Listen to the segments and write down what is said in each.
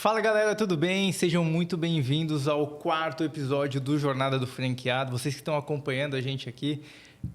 Fala galera, tudo bem? Sejam muito bem-vindos ao quarto episódio do Jornada do Franqueado. Vocês que estão acompanhando a gente aqui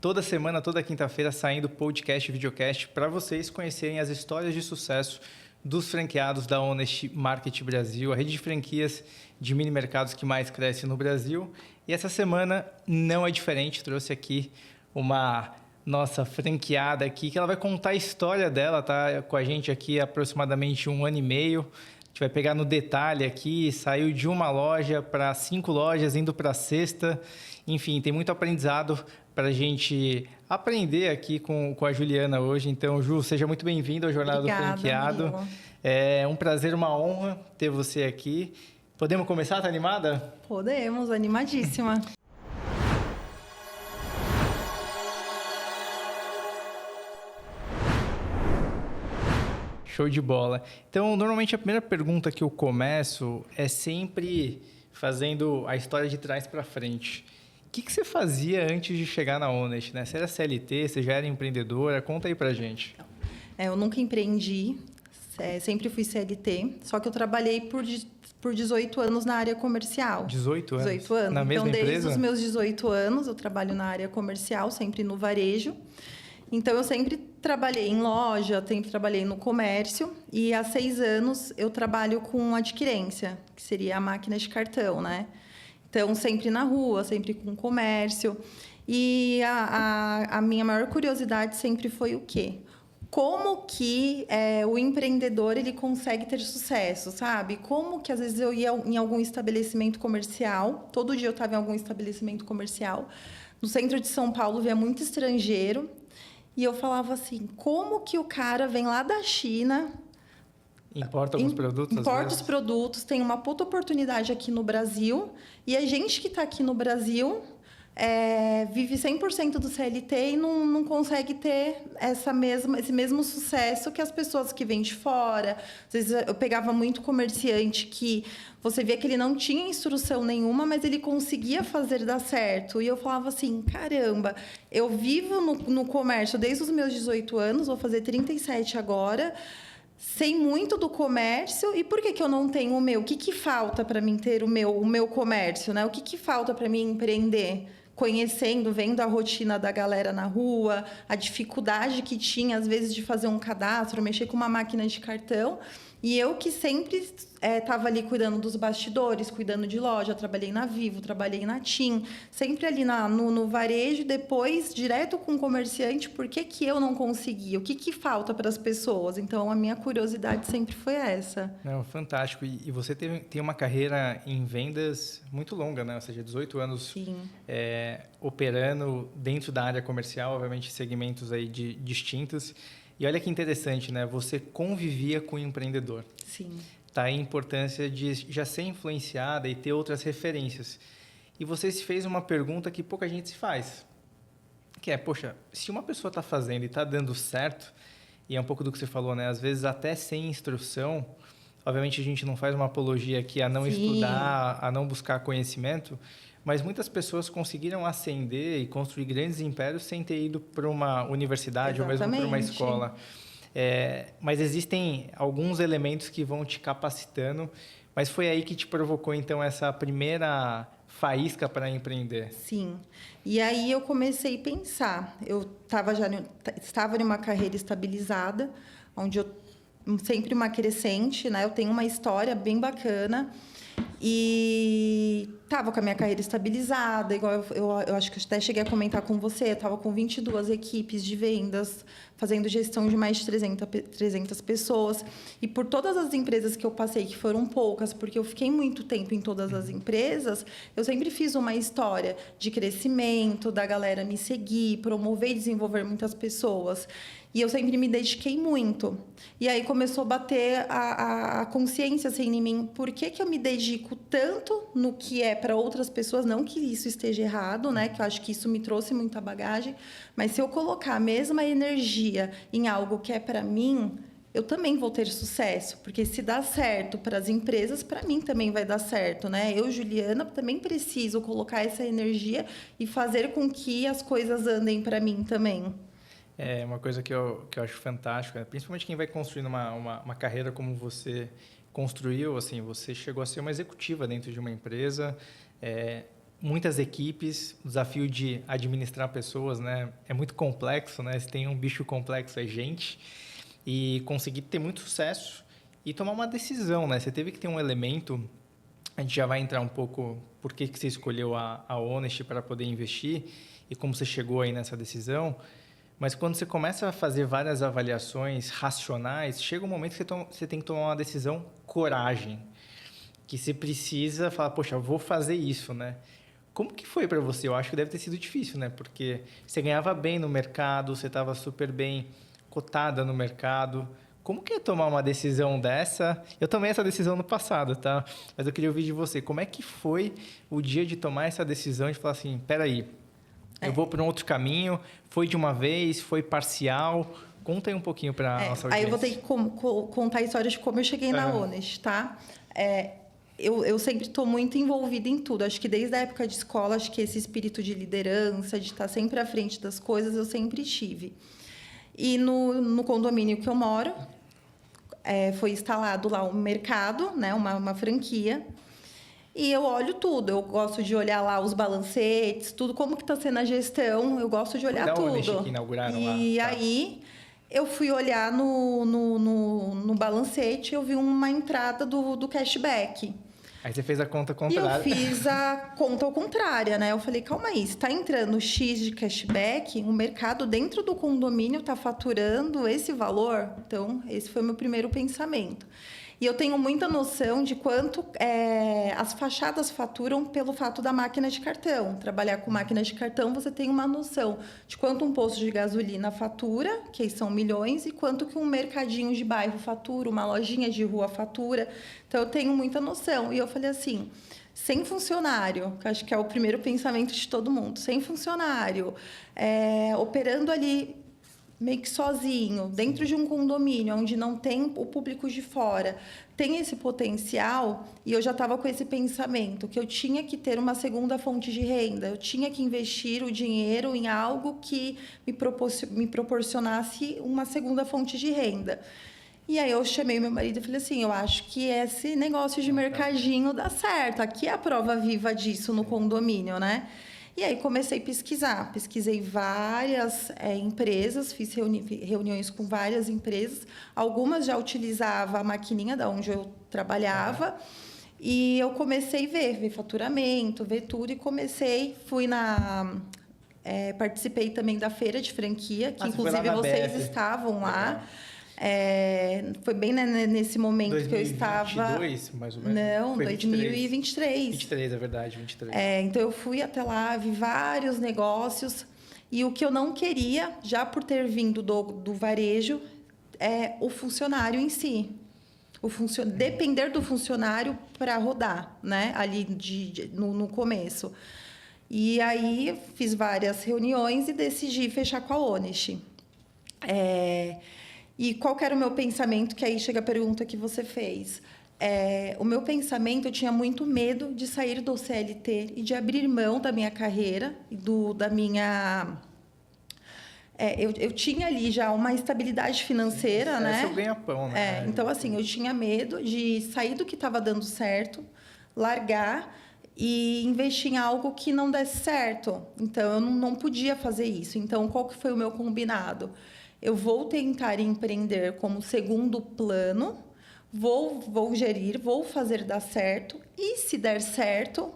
toda semana, toda quinta-feira, saindo podcast e videocast para vocês conhecerem as histórias de sucesso dos franqueados da Honest Market Brasil, a rede de franquias de mini mercados que mais cresce no Brasil. E essa semana não é diferente, trouxe aqui uma nossa franqueada aqui, que ela vai contar a história dela, tá com a gente aqui há aproximadamente 1 ano e meio. A gente vai pegar no detalhe aqui, saiu de uma loja para 5 lojas, indo para a sexta. Enfim, tem muito aprendizado para a gente aprender aqui com a Juliana hoje. Então, Ju, seja muito bem-vinda ao Jornada do Franqueado. Danilo. É um prazer, uma honra ter você aqui. Podemos começar? Tá animada? Podemos, animadíssima. Show de bola. Então, normalmente a primeira pergunta que eu começo é sempre fazendo a história de trás para frente. O que você fazia antes de chegar na Honest, né? Você era CLT, você já era empreendedora? Conta aí pra gente. Eu nunca empreendi, sempre fui CLT, só que eu trabalhei por 18 anos na área comercial. 18 anos? 18 anos. Na mesma então, empresa? Desde os meus 18 anos, eu trabalho na área comercial, sempre no varejo. Então, eu sempre trabalhei em loja, sempre trabalhei no comércio. E há 6 anos, eu trabalho com adquirência, que seria a máquina de cartão, né? Então, sempre na rua, sempre com comércio. E a minha maior curiosidade sempre foi o quê? Como que o empreendedor ele consegue ter sucesso, sabe? Como que às vezes eu ia em algum estabelecimento comercial, todo dia eu estava em algum estabelecimento comercial, no centro de São Paulo via muito estrangeiro, e eu falava assim, como que o cara vem lá da China... Importa alguns produtos, às Importa vezes? os produtos, tem uma puta oportunidade aqui no Brasil, e a gente que está aqui no Brasil vive 100% do CLT e não consegue ter esse mesmo sucesso que as pessoas que vêm de fora. Às vezes eu pegava muito comerciante que você via que ele não tinha instrução nenhuma, mas ele conseguia fazer dar certo. E eu falava assim, caramba, eu vivo no comércio desde os meus 18 anos, vou fazer 37 agora, sei muito do comércio, e por que eu não tenho o meu? O que falta para mim ter o meu comércio, né? O que falta para mim empreender? Conhecendo, vendo a rotina da galera na rua, a dificuldade que tinha, às vezes, de fazer um cadastro, mexer com uma máquina de cartão. E eu que sempre estava ali cuidando dos bastidores, cuidando de loja, trabalhei na Vivo, trabalhei na TIM, sempre ali no varejo, depois direto com o comerciante, por que eu não consegui? O que falta para as pessoas? Então, a minha curiosidade sempre foi essa. Não, fantástico. E você tem uma carreira em vendas muito longa, né? Ou seja, 18 anos Sim. Operando dentro da área comercial, obviamente segmentos aí distintos. E olha que interessante, né? Você convivia com o empreendedor. Sim. Tá aí a importância de já ser influenciada e ter outras referências. E você se fez uma pergunta que pouca gente se faz. Que é, poxa, se uma pessoa está fazendo e está dando certo, e é um pouco do que você falou, né? Às vezes até sem instrução, obviamente a gente não faz uma apologia aqui a não Sim. estudar, a não buscar conhecimento, mas muitas pessoas conseguiram ascender e construir grandes impérios sem ter ido para uma universidade. Exatamente. Ou mesmo para uma escola. Mas existem alguns elementos que vão te capacitando, mas foi aí que te provocou, então, essa primeira faísca para empreender? Sim. E aí eu comecei a pensar. Eu estava em uma carreira estabilizada, onde eu sempre uma crescente, né? Eu tenho uma história bem bacana. E estava com a minha carreira estabilizada, igual eu acho que eu até cheguei a comentar com você, eu estava com 22 equipes de vendas, fazendo gestão de mais de 300 pessoas. E por todas as empresas que eu passei, que foram poucas, porque eu fiquei muito tempo em todas as empresas, eu sempre fiz uma história de crescimento, da galera me seguir, promover e desenvolver muitas pessoas. E eu sempre me dediquei muito. E aí começou a bater a consciência assim, em mim. Por que eu me dedico tanto no que é para outras pessoas? Não que isso esteja errado, né? Que eu acho que isso me trouxe muita bagagem. Mas se eu colocar a mesma energia em algo que é para mim, eu também vou ter sucesso. Porque se dá certo para as empresas, para mim também vai dar certo, né? Eu, Juliana, também preciso colocar essa energia e fazer com que as coisas andem para mim também. É uma coisa que eu acho fantástica, principalmente quem vai construindo uma carreira como você construiu, assim, você chegou a ser uma executiva dentro de uma empresa, muitas equipes, o desafio de administrar pessoas, né, é muito complexo, né? Se tem um bicho complexo é gente, e conseguir ter muito sucesso e tomar uma decisão, né? Você teve que ter um elemento, a gente já vai entrar um pouco por que você escolheu a Honest para poder investir e como você chegou aí nessa decisão. Mas quando você começa a fazer várias avaliações racionais, chega um momento que você tem que tomar uma decisão coragem, que você precisa falar, poxa, eu vou fazer isso, né? Como que foi para você? Eu acho que deve ter sido difícil, né? Porque você ganhava bem no mercado, você estava super bem cotada no mercado. Como que é tomar uma decisão dessa? Eu tomei essa decisão no passado, tá? Mas eu queria ouvir de você. Como é que foi o dia de tomar essa decisão de falar assim, peraí, eu vou para um outro caminho, foi de uma vez, foi parcial? Conta aí um pouquinho para a nossa audiência. Aí eu vou ter que contar a história de como eu cheguei na Honest, tá? Eu sempre estou muito envolvida em tudo. Acho que desde a época de escola, acho que esse espírito de liderança, de estar sempre à frente das coisas, eu sempre tive. E no condomínio que eu moro, foi instalado lá um mercado, né? Uma franquia. E eu olho tudo, eu gosto de olhar lá os balancetes, tudo, como que está sendo a gestão, eu gosto de olhar tudo. Honest que inauguraram lá. E aí, eu fui olhar no balancete, eu vi uma entrada do cashback. Aí você fez a conta E contrária. eu fiz a conta ao contrária, né? Eu falei, calma aí, está entrando X de cashback, o mercado dentro do condomínio está faturando esse valor? Então, esse foi o meu primeiro pensamento. E eu tenho muita noção de quanto as fachadas faturam pelo fato da máquina de cartão. Trabalhar com máquina de cartão, você tem uma noção de quanto um posto de gasolina fatura, que são milhões, e quanto que um mercadinho de bairro fatura, uma lojinha de rua fatura. Então, eu tenho muita noção. E eu falei assim, sem funcionário, que acho que é o primeiro pensamento de todo mundo, sem funcionário, operando ali meio que sozinho, dentro de um condomínio, onde não tem o público de fora, tem esse potencial, e eu já estava com esse pensamento, que eu tinha que ter uma segunda fonte de renda, eu tinha que investir o dinheiro em algo que me proporcionasse uma segunda fonte de renda. E aí eu chamei meu marido e falei assim, eu acho que esse negócio de mercadinho dá certo, aqui é a prova viva disso no condomínio, né? E aí comecei a pesquisar, pesquisei várias empresas, fiz reuniões com várias empresas, algumas já utilizavam a maquininha da onde eu trabalhava, e eu comecei a ver faturamento, ver tudo, e participei também da feira de franquia, que inclusive vocês estavam lá. Foi bem nesse momento 2022, que eu estava... 2022, mais ou menos? Não, foi 2023. 23, é verdade, 23. Então, eu fui até lá, vi vários negócios. E o que eu não queria, já por ter vindo do varejo, é o funcionário em si. Depender do funcionário para rodar, né? Ali no começo. E aí, fiz várias reuniões e decidi fechar com a Honest. E qual que era o meu pensamento? Que aí chega a pergunta que você fez. O meu pensamento, eu tinha muito medo de sair do CLT e de abrir mão da minha carreira, da minha... eu tinha ali já uma estabilidade financeira, né? Esse é o ganha-pão, né? Então, assim, eu tinha medo de sair do que estava dando certo, largar e investir em algo que não desse certo. Então, eu não podia fazer isso. Então, qual que foi o meu combinado? Eu vou tentar empreender como segundo plano, vou gerir, vou fazer dar certo, e se der certo,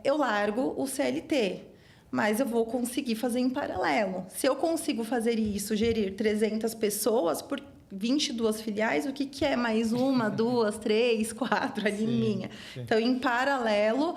eu largo o CLT, mas eu vou conseguir fazer em paralelo. Se eu consigo fazer isso, gerir 300 pessoas por 22 filiais, o que é mais uma, duas, três, quatro ali minha? Sim. Então, em paralelo,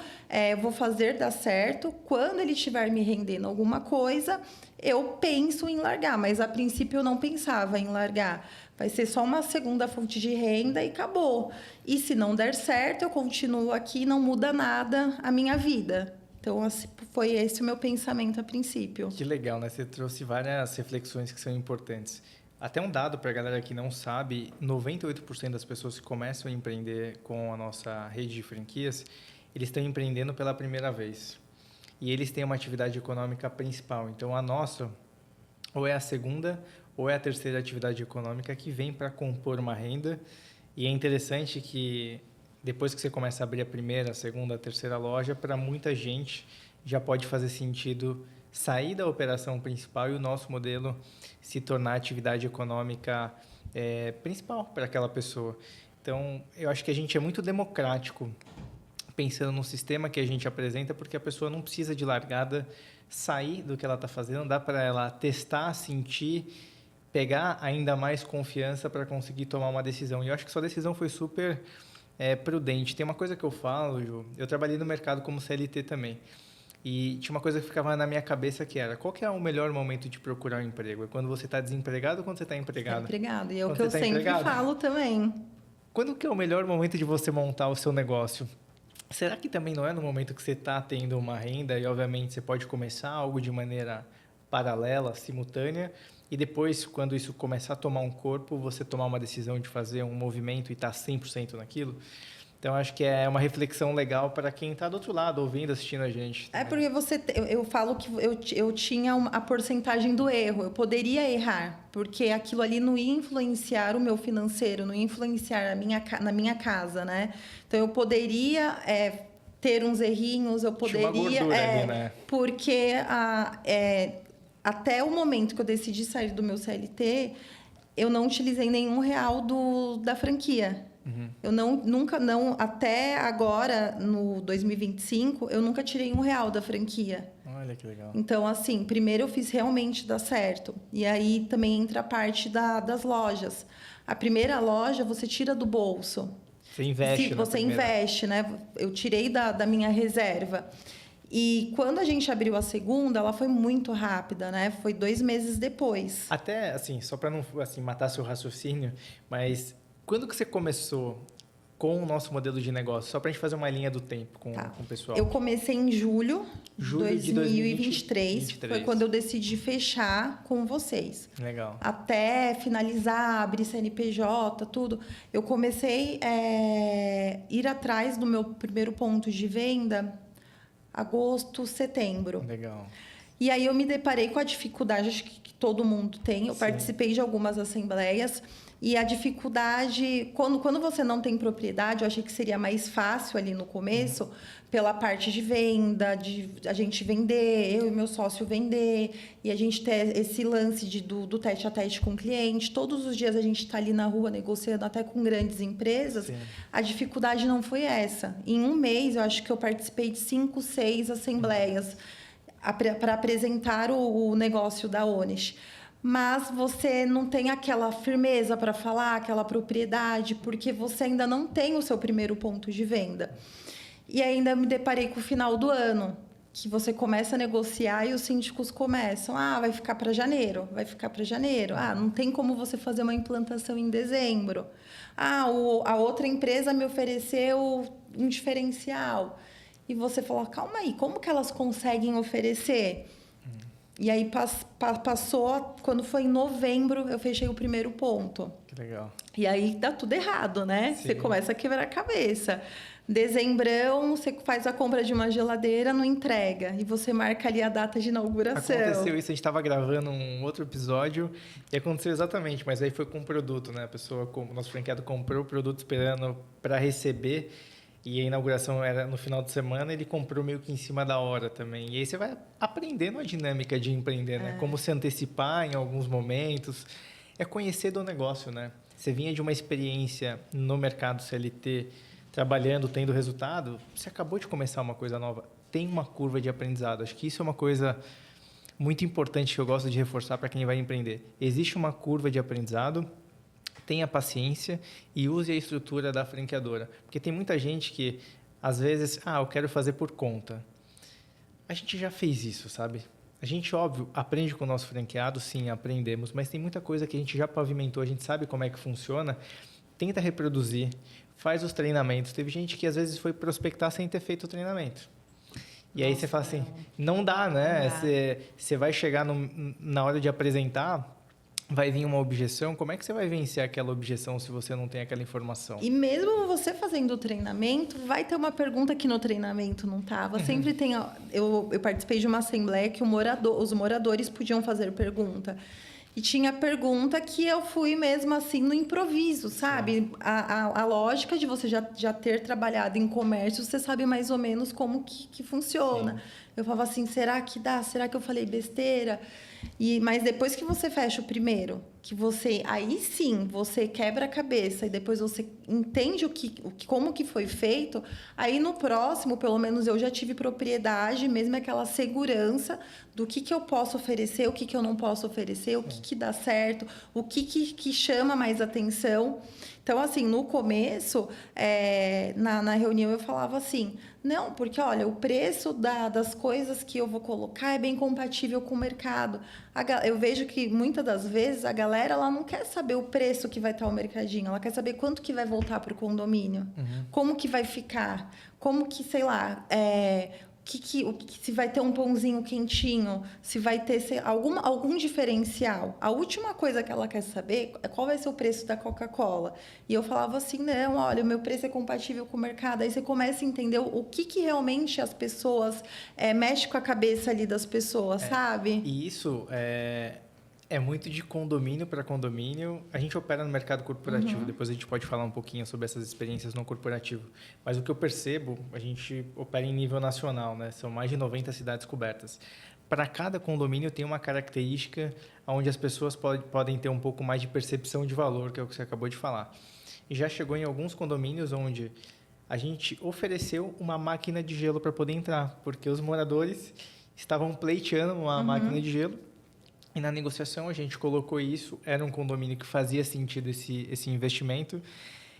vou fazer dar certo. Quando ele estiver me rendendo alguma coisa, eu penso em largar, mas a princípio eu não pensava em largar. Vai ser só uma segunda fonte de renda e acabou. E se não der certo, eu continuo aqui, não muda nada a minha vida. Então, assim, foi esse o meu pensamento a princípio. Que legal, né? Você trouxe várias reflexões que são importantes. Até um dado para a galera que não sabe, 98% das pessoas que começam a empreender com a nossa rede de franquias, eles estão empreendendo pela primeira vez. E eles têm uma atividade econômica principal. Então, a nossa, ou é a segunda, ou é a terceira atividade econômica que vem para compor uma renda. E é interessante que depois que você começa a abrir a primeira, a segunda, a terceira loja, para muita gente já pode fazer sentido sair da operação principal e o nosso modelo se tornar a atividade econômica principal para aquela pessoa. Então, eu acho que a gente é muito democrático pensando no sistema que a gente apresenta, porque a pessoa não precisa de largada sair do que ela está fazendo, dá para ela testar, sentir, pegar ainda mais confiança para conseguir tomar uma decisão. E eu acho que sua decisão foi super prudente. Tem uma coisa que eu falo, Ju, eu trabalhei no mercado como CLT também. E tinha uma coisa que ficava na minha cabeça que era, qual que é o melhor momento de procurar um emprego? É quando você está desempregado ou quando você está empregado? Empregado, e é o que eu sempre falo também. Quando que é o melhor momento de você montar o seu negócio? Será que também não é no momento que você está tendo uma renda e, obviamente, você pode começar algo de maneira paralela, simultânea, e depois, quando isso começar a tomar um corpo, você tomar uma decisão de fazer um movimento e estar 100% naquilo? Então, acho que é uma reflexão legal para quem está do outro lado, ouvindo, assistindo a gente. É porque eu falo que eu tinha a porcentagem do erro. Eu poderia errar, porque aquilo ali não ia influenciar o meu financeiro, não ia influenciar na minha casa, né? Então, eu poderia ter uns errinhos, eu poderia... Tinha uma gordura ali, né? Porque até o momento que eu decidi sair do meu CLT, eu não utilizei nenhum real da franquia. Eu nunca, até agora, no 2025, eu nunca tirei R$1 da franquia. Olha que legal. Então, assim, primeiro eu fiz realmente dar certo. E aí também entra a parte das lojas. A primeira loja você tira do bolso. Você investe. Você investe, né? Eu tirei da minha reserva. E quando a gente abriu a segunda, ela foi muito rápida, né? Foi 2 meses depois. Até, assim, só para não matar seu raciocínio, mas quando que você começou com o nosso modelo de negócio? Só para a gente fazer uma linha do tempo com o pessoal. Eu comecei em julho de 2023. Foi quando eu decidi fechar com vocês. Legal. Até finalizar, abrir CNPJ, tudo. Eu comecei a ir atrás do meu primeiro ponto de venda agosto, setembro. Legal. E aí eu me deparei com a dificuldade, acho que todo mundo tem. Eu participei de algumas assembleias. E a dificuldade, quando você não tem propriedade, eu achei que seria mais fácil ali no começo, pela parte de venda, de a gente vender, eu e meu sócio vender, e a gente ter esse lance do tete a tete com o cliente. Todos os dias a gente está ali na rua negociando até com grandes empresas. Sim. A dificuldade não foi essa. Em 1 mês, eu acho que eu participei de 5, 6 assembleias para apresentar o negócio da Onish. Mas você não tem aquela firmeza para falar, aquela propriedade, porque você ainda não tem o seu primeiro ponto de venda. E ainda me deparei com o final do ano, que você começa a negociar e os síndicos começam, vai ficar para janeiro, vai ficar para janeiro. Não tem como você fazer uma implantação em dezembro. A outra empresa me ofereceu um diferencial. E você fala, calma aí, como que elas conseguem oferecer? E aí passou, quando foi em novembro, eu fechei o primeiro ponto. Que legal. E aí dá tudo errado, né? Sim. Você começa a quebrar a cabeça. Dezembrão, você faz a compra de uma geladeira, não entrega. E você marca ali a data de inauguração. Aconteceu isso, a gente estava gravando um outro episódio e aconteceu exatamente, mas aí foi com o produto, né? A pessoa, o nosso franqueado comprou o produto esperando para receber. E a inauguração era no final de semana, ele comprou meio que em cima da hora também. E aí você vai aprendendo a dinâmica de empreender, né? Como se antecipar em alguns momentos. É conhecer do negócio, né? Você vinha de uma experiência no mercado CLT, trabalhando, tendo resultado, você acabou de começar uma coisa nova. Tem uma curva de aprendizado. Acho que isso é uma coisa muito importante que eu gosto de reforçar para quem vai empreender. Existe uma curva de aprendizado. Tenha paciência e use a estrutura da franqueadora. Porque tem muita gente que, às vezes, eu quero fazer por conta. A gente já fez isso, sabe? A gente, óbvio, aprende com o nosso franqueado, sim, aprendemos, mas tem muita coisa que a gente já pavimentou, a gente sabe como é que funciona, tenta reproduzir, faz os treinamentos. Teve gente que, às vezes, foi prospectar sem ter feito o treinamento. E aí você fala assim, não dá, né? Você vai chegar na hora de apresentar... Vai vir uma objeção, como é que você vai vencer aquela objeção se você não tem aquela informação? E mesmo você fazendo o treinamento, vai ter uma pergunta que no treinamento não estava. Sempre tem... Eu participei de uma assembleia que os moradores podiam fazer pergunta. E tinha pergunta que eu fui mesmo assim no improviso, sabe? A lógica de você já ter trabalhado em comércio, você sabe mais ou menos como que funciona. Sim. Eu falava assim, será que dá? Será que eu falei besteira? Mas depois que você fecha o primeiro, aí sim, você quebra a cabeça e depois você entende como que foi feito, aí no próximo, pelo menos eu já tive propriedade, mesmo aquela segurança do que eu posso oferecer, o que eu não posso oferecer, o que dá certo, o que chama mais atenção. Então, assim, no começo, na reunião eu falava assim, não, porque, olha, o preço das coisas que eu vou colocar é bem compatível com o mercado. Eu vejo que, muitas das vezes, a galera ela não quer saber o preço que vai estar o mercadinho, ela quer saber quanto que vai voltar para o condomínio, como que vai ficar, como que, sei lá... se vai ter um pãozinho quentinho, se vai ter algum diferencial. A última coisa que ela quer saber é qual vai ser o preço da Coca-Cola. E eu falava assim, não, olha, o meu preço é compatível com o mercado. Aí você começa a entender o que realmente as pessoas... mexe com a cabeça ali das pessoas, sabe? E isso é muito de condomínio para condomínio. A gente opera no mercado corporativo, depois a gente pode falar um pouquinho sobre essas experiências no corporativo. Mas o que eu percebo, a gente opera em nível nacional, né? São mais de 90 cidades cobertas. Para cada condomínio tem uma característica onde as pessoas podem ter um pouco mais de percepção de valor, que é o que você acabou de falar. E já chegou em alguns condomínios onde a gente ofereceu uma máquina de gelo para poder entrar, porque os moradores estavam pleiteando uma máquina de gelo. E na negociação a gente colocou isso, era um condomínio que fazia sentido esse investimento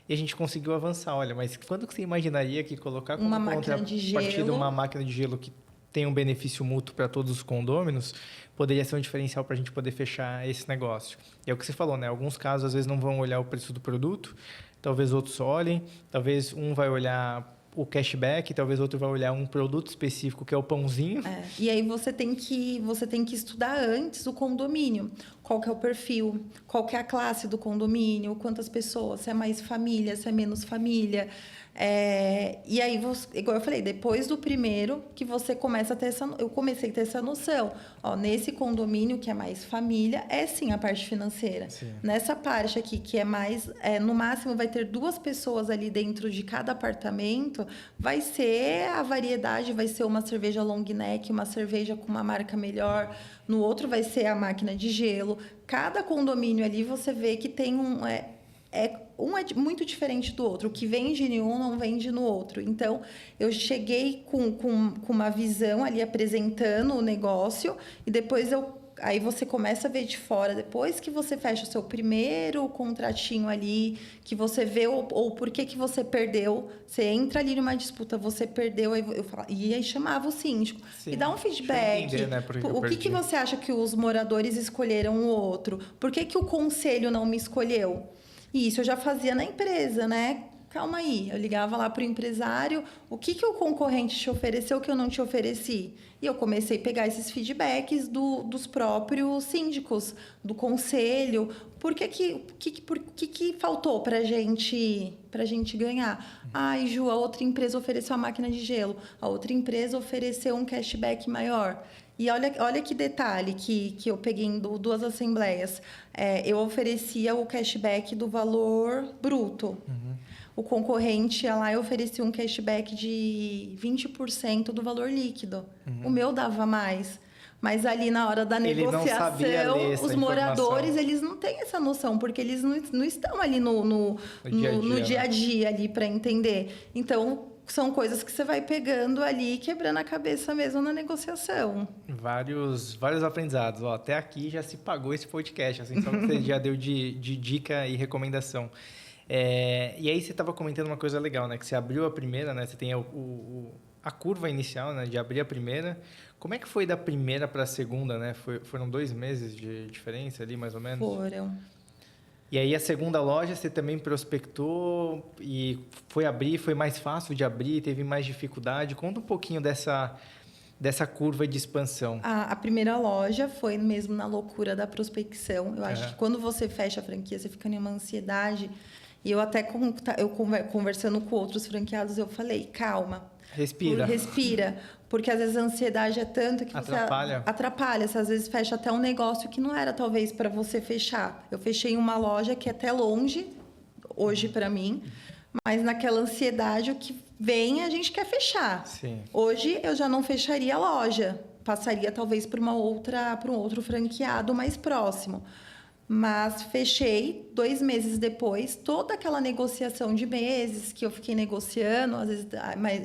e a gente conseguiu avançar. Olha, mas quando que você imaginaria que colocar como Uma máquina de gelo, uma máquina de gelo que tem um benefício mútuo para todos os condôminos, poderia ser um diferencial para a gente poder fechar esse negócio? E é o que você falou, né? Alguns casos às vezes não vão olhar o preço do produto, talvez outros olhem, talvez um vai olhar o cashback, talvez outro vai olhar um produto específico que é o pãozinho. E aí você tem que estudar antes o condomínio. Qual que é o perfil, qual que é a classe do condomínio, quantas pessoas, se é mais família, se é menos família. E aí, igual eu falei, depois do primeiro que você começa a ter eu comecei a ter essa noção. Ó, nesse condomínio que é mais família, é sim a parte financeira. Sim. Nessa parte aqui que é mais, no máximo vai ter 2 pessoas ali dentro de cada apartamento, vai ser a variedade, vai ser uma cerveja long neck, uma cerveja com uma marca melhor, no outro vai ser a máquina de gelo. Cada condomínio ali você vê que tem um é muito diferente do outro. O que vende em um não vende no outro. Então, eu cheguei com uma visão ali apresentando o negócio e depois aí você começa a ver de fora, depois que você fecha o seu primeiro contratinho ali, que você vê ou por que você perdeu, você entra ali numa disputa, você perdeu, e aí chamava o síndico. Sim. E dá um feedback. Entender, né, o que você acha que os moradores escolheram o outro? Por que o conselho não me escolheu? E isso eu já fazia na empresa, né? Calma aí, eu ligava lá para o empresário, o que o concorrente te ofereceu que eu não te ofereci? E eu comecei a pegar esses feedbacks dos próprios síndicos, do conselho. Por que faltou para a gente ganhar? Ai, Ju, a outra empresa ofereceu a máquina de gelo, a outra empresa ofereceu um cashback maior. E olha que detalhe que eu peguei em 2 assembleias. Eu oferecia o cashback do valor bruto. O concorrente ia lá e oferecia um cashback de 20% do valor líquido. O meu dava mais. Mas ali na hora da negociação, os moradores eles não têm essa noção, porque eles não estão ali no dia a dia ali para entender. Então, são coisas que você vai pegando ali, quebrando a cabeça mesmo na negociação. Vários aprendizados. Ó, até aqui já se pagou esse podcast, assim, só que você já deu de dica e recomendação. E aí você estava comentando uma coisa legal, né? Que você abriu a primeira, né? Você tem a curva inicial, né? De abrir a primeira. Como é que foi da primeira para a segunda, né? Foram 2 meses de diferença ali, mais ou menos? Foram. E aí a segunda loja você também prospectou e foi abrir, foi mais fácil de abrir, teve mais dificuldade. Conta um pouquinho dessa curva de expansão. A primeira loja foi mesmo na loucura da prospecção. Eu acho que quando você fecha a franquia, você fica em uma ansiedade. E eu até, conversando com outros franqueados, eu falei, calma. Respira. Respira. Porque às vezes a ansiedade é tanto que Atrapalha. você atrapalha. Você às vezes fecha até um negócio que não era talvez para você fechar. Eu fechei uma loja que é até longe hoje para mim, mas naquela ansiedade o que vem a gente quer fechar. Sim. Hoje eu já não fecharia a loja, passaria talvez para um outro franqueado mais próximo. Mas fechei 2 meses depois, toda aquela negociação de meses que eu fiquei negociando, às vezes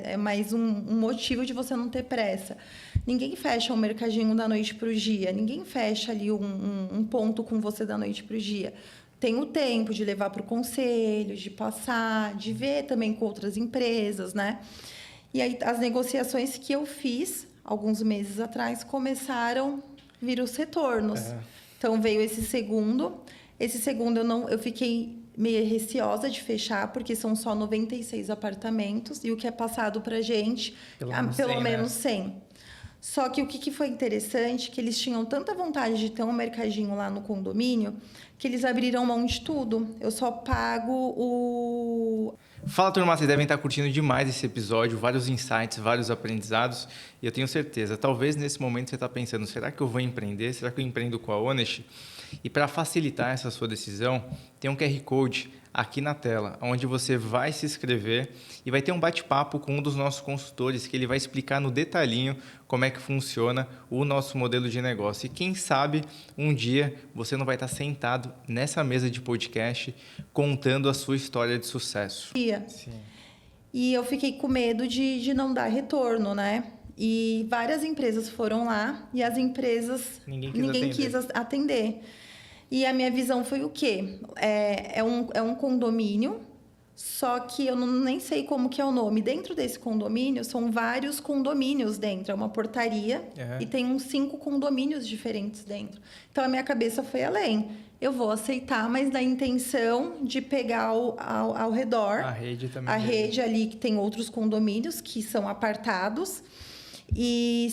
é mais um motivo de você não ter pressa. Ninguém fecha um mercadinho da noite para o dia, ninguém fecha ali um ponto com você da noite para o dia. Tem o tempo de levar para o conselho, de passar, de ver também com outras empresas, né? E aí as negociações que eu fiz alguns meses atrás começaram a vir os retornos. Então veio esse segundo. Esse segundo eu fiquei meio receosa de fechar, porque são só 96 apartamentos e o que é passado para a gente, pelo menos 100. Só que o que foi interessante, que eles tinham tanta vontade de ter um mercadinho lá no condomínio, que eles abriram mão de tudo. Eu só pago o... Fala, turma, vocês devem estar curtindo demais esse episódio, vários insights, vários aprendizados, e eu tenho certeza, talvez nesse momento você está pensando, será que eu vou empreender? Será que eu empreendo com a Honest? E para facilitar essa sua decisão, tem um QR Code aqui na tela, onde você vai se inscrever e vai ter um bate-papo com um dos nossos consultores, que ele vai explicar no detalhinho como é que funciona o nosso modelo de negócio. E quem sabe, um dia, você não vai estar sentado nessa mesa de podcast contando a sua história de sucesso. Sim. E eu fiquei com medo de não dar retorno, né? E várias empresas foram lá e as empresas... Ninguém quis atender. E a minha visão foi o quê? É um condomínio, só que eu nem sei como que é o nome. Dentro desse condomínio, são vários condomínios dentro. É uma portaria e tem uns 5 condomínios diferentes dentro. Então, a minha cabeça foi além. Eu vou aceitar, mas na intenção de pegar ao redor... A rede também. A rede ali, que tem outros condomínios que são apartados. E...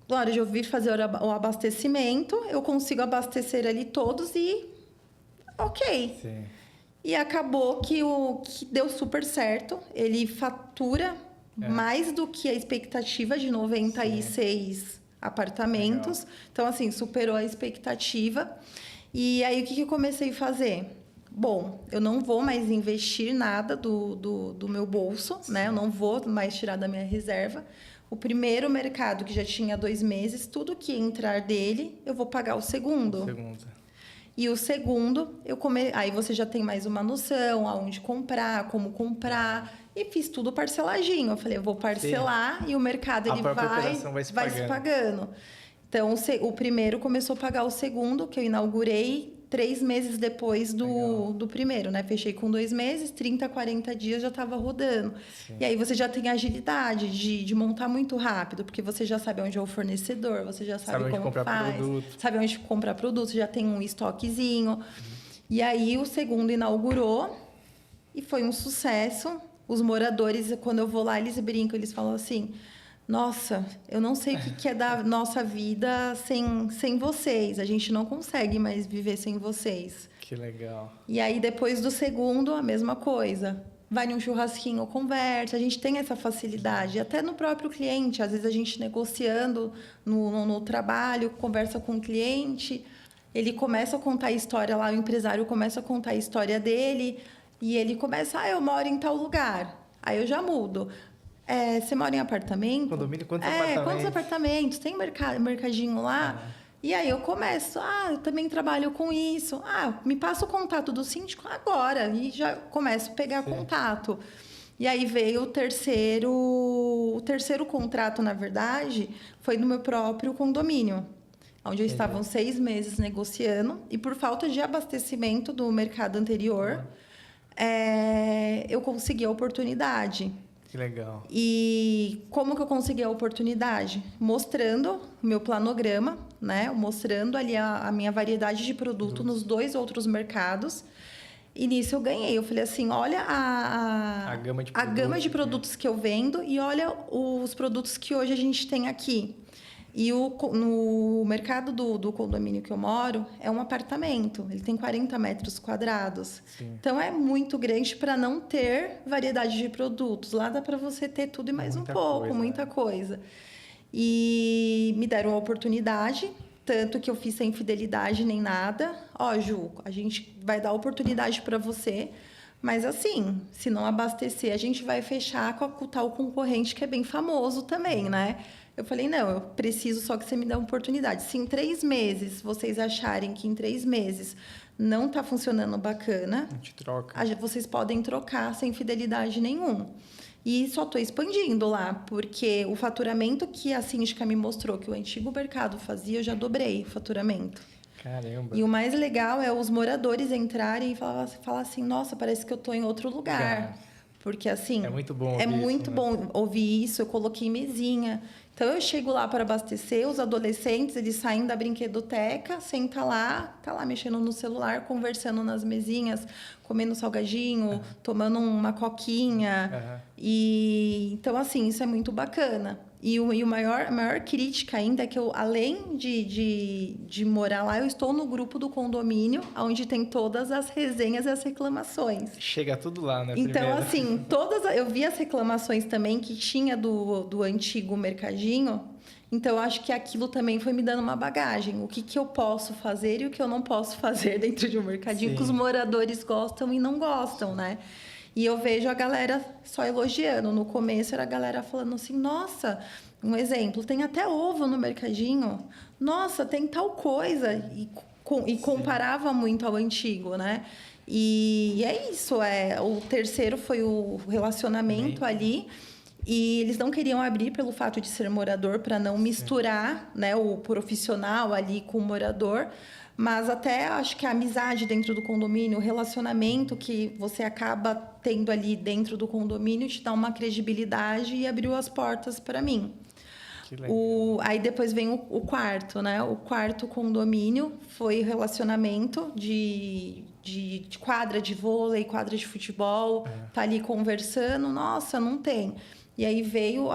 na hora de eu vir fazer o abastecimento, eu consigo abastecer ali todos e ok. Sim. E acabou que deu super certo. Ele fatura mais do que a expectativa de 96 apartamentos. Legal. Então, assim, superou a expectativa. E aí, o que eu comecei a fazer? Bom, eu não vou mais investir nada do meu bolso, né? Eu não vou mais tirar da minha reserva. O primeiro mercado, que já tinha 2 meses, tudo que entrar dele, eu vou pagar o segundo. E o segundo, aí você já tem mais uma noção, aonde comprar, como comprar. E fiz tudo parceladinho. Eu falei, eu vou parcelar e o mercado ele vai se pagando. Então, o primeiro começou a pagar o segundo, que eu inaugurei 3 meses depois do primeiro, né? Fechei com 2 meses, 30, 40 dias já estava rodando. Sim. E aí você já tem agilidade de montar muito rápido, porque você já sabe onde é o fornecedor, você já sabe como faz, sabe onde comprar produto, já tem um estoquezinho. E aí o segundo inaugurou e foi um sucesso. Os moradores, quando eu vou lá, eles brincam, eles falam assim... Nossa, eu não sei o que é da nossa vida sem vocês. A gente não consegue mais viver sem vocês. Que legal. E aí, depois do segundo, a mesma coisa. Vai num churrasquinho, conversa. A gente tem essa facilidade. Até no próprio cliente. Às vezes, a gente negociando no trabalho, conversa com o cliente. Ele começa a contar a história lá, o empresário começa a contar a história dele. E ele começa, eu moro em tal lugar. Aí eu já mudo. Você mora em apartamento? Condomínio, quantos apartamentos? Tem mercadinho lá? E aí eu começo, eu também trabalho com isso. Me passa o contato do síndico agora. E já começo a pegar contato. E aí veio o terceiro contrato, na verdade, foi no meu próprio condomínio. Onde eu estava 6 meses negociando. E por falta de abastecimento do mercado anterior, eu consegui a oportunidade. Que legal. E como que eu consegui a oportunidade? Mostrando o meu planograma, né? Mostrando ali a minha variedade de produto nos 2 outros mercados. E nisso eu ganhei. Eu falei assim, olha a gama de produtos que eu vendo e olha os produtos que hoje a gente tem aqui. E no mercado do condomínio que eu moro, é um apartamento. Ele tem 40 metros quadrados. Sim. Então, é muito grande para não ter variedade de produtos. Lá dá para você ter tudo e mais Muita um pouco, coisa, muita né? coisa. E me deram a oportunidade, tanto que eu fiz sem fidelidade nem nada. Ó, Ju, a gente vai dar oportunidade para você, mas assim, se não abastecer, a gente vai fechar com o tal concorrente que é bem famoso também, né? Eu falei, não, eu preciso só que você me dê uma oportunidade. Se em 3 meses vocês acharem que em 3 meses não está funcionando bacana, A gente troca. vocês podem trocar sem fidelidade nenhum. E só estou expandindo lá, porque o faturamento que a síndica me mostrou que o antigo mercado fazia, eu já dobrei o faturamento. Caramba. E o mais legal é os moradores entrarem e falar assim, nossa, parece que eu estou em outro lugar. Porque assim... É muito bom É ouvir muito isso, né? bom ouvir isso, eu coloquei mesinha. Então, eu chego lá para abastecer, os adolescentes, eles saem da brinquedoteca, senta lá, tá lá mexendo no celular, conversando nas mesinhas, comendo salgadinho, tomando uma coquinha. E então, assim, isso é muito bacana. E a maior crítica ainda é que eu, além de morar lá, eu estou no grupo do condomínio, onde tem todas as resenhas e as reclamações. Chega tudo lá, né? Então, primeiro. assim, eu vi as reclamações também que tinha do antigo mercadinho. Então, eu acho que aquilo também foi me dando uma bagagem. O que eu posso fazer e o que eu não posso fazer dentro de um mercadinho, Sim. que os moradores gostam e não gostam, né? E eu vejo a galera só elogiando. No começo era a galera falando assim, nossa, um exemplo, tem até ovo no mercadinho. Nossa, tem tal coisa. E comparava muito ao antigo, né? E é isso. O terceiro foi o relacionamento ali. E eles não queriam abrir pelo fato de ser morador, para não misturar, né, o profissional ali com o morador. Mas até acho que a amizade dentro do condomínio, o relacionamento que você acaba tendo ali dentro do condomínio te dá uma credibilidade e abriu as portas para mim. Que legal. Aí depois vem o quarto, né? O quarto condomínio foi relacionamento de quadra de vôlei, quadra de futebol, tá ali conversando, nossa, não tem. E aí veio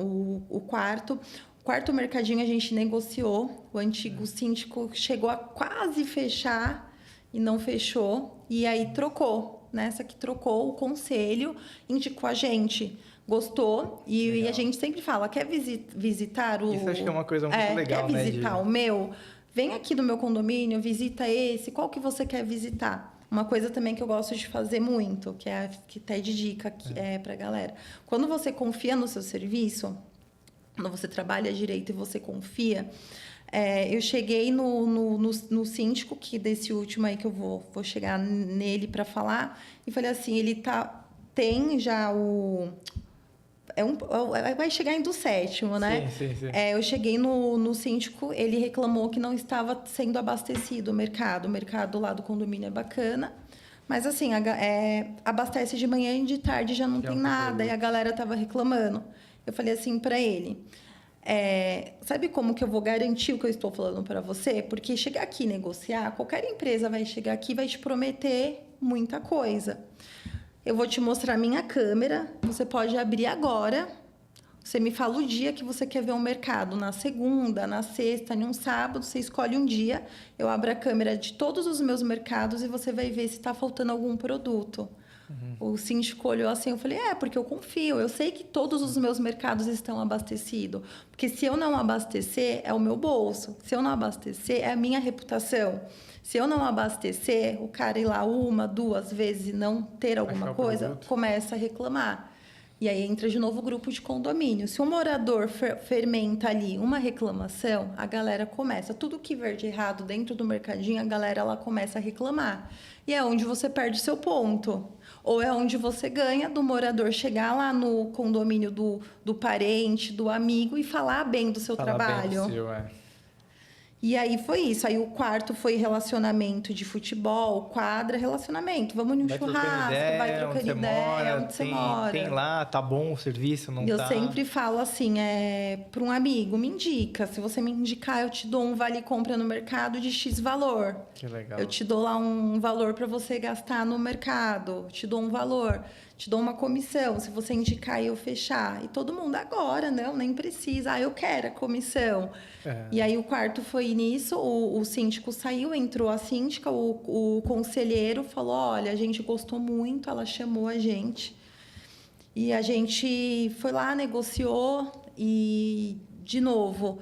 o quarto. O quarto mercadinho a gente negociou. O antigo síndico chegou a quase fechar e não fechou. E aí trocou, né? Essa que trocou, o conselho indicou a gente. Gostou. E a gente sempre fala, quer visitar o... Isso acho que é uma coisa muito legal, quer né? visitar o meu? Vem aqui no meu condomínio, visita esse. Qual que você quer visitar? Uma coisa também que eu gosto de fazer muito, que tá de dica pra galera. Quando você confia no seu serviço, quando você trabalha direito e você confia... eu cheguei no síndico, que desse último aí que eu vou chegar nele para falar, e falei assim, ele tem já vai chegar em do sétimo, né? Sim. Eu cheguei no síndico, ele reclamou que não estava sendo abastecido o mercado. O mercado lá do condomínio é bacana, mas assim, abastece de manhã e de tarde já não tem nada, e a galera estava reclamando. Eu falei assim para ele... sabe como que eu vou garantir o que eu estou falando para você? Porque chegar aqui e negociar, qualquer empresa vai chegar aqui e vai te prometer muita coisa. Eu vou te mostrar a minha câmera, você pode abrir agora. Você me fala o dia que você quer ver o mercado, na segunda, na sexta, em um sábado, você escolhe um dia, eu abro a câmera de todos os meus mercados e você vai ver se está faltando algum produto. O síndico olhou assim, eu falei, porque eu confio, eu sei que todos os meus mercados estão abastecidos, porque se eu não abastecer, é o meu bolso, se eu não abastecer, é a minha reputação. Se eu não abastecer, o cara ir lá 1, 2 vezes e não ter alguma coisa, começa a reclamar. E aí entra de novo o grupo de condomínio. Se o morador fermenta ali uma reclamação, a galera começa. Tudo que ver de errado dentro do mercadinho, a galera ela começa a reclamar. E é onde você perde seu ponto. Ou é onde você ganha do morador chegar lá no condomínio do parente, do amigo e falar bem do seu trabalho. Bem do seu, E aí foi isso. Aí o quarto foi relacionamento de futebol, quadra, relacionamento. Vamos num churrasco, vai trocando ideia, onde você mora. Tem lá, tá bom o serviço, não tá? Eu sempre falo assim, para um amigo, me indica. Se você me indicar, eu te dou um vale compra no mercado de X valor. Que legal. Eu te dou lá um valor para você gastar no mercado. Eu te dou um valor. te dou uma comissão, se você indicar e eu fechar. E todo mundo, agora, não, nem precisa. Ah, eu quero a comissão. E aí o quarto foi nisso, o síndico saiu, entrou a síndica, o conselheiro falou, olha, a gente gostou muito, ela chamou a gente. E a gente foi lá, negociou e, de novo, o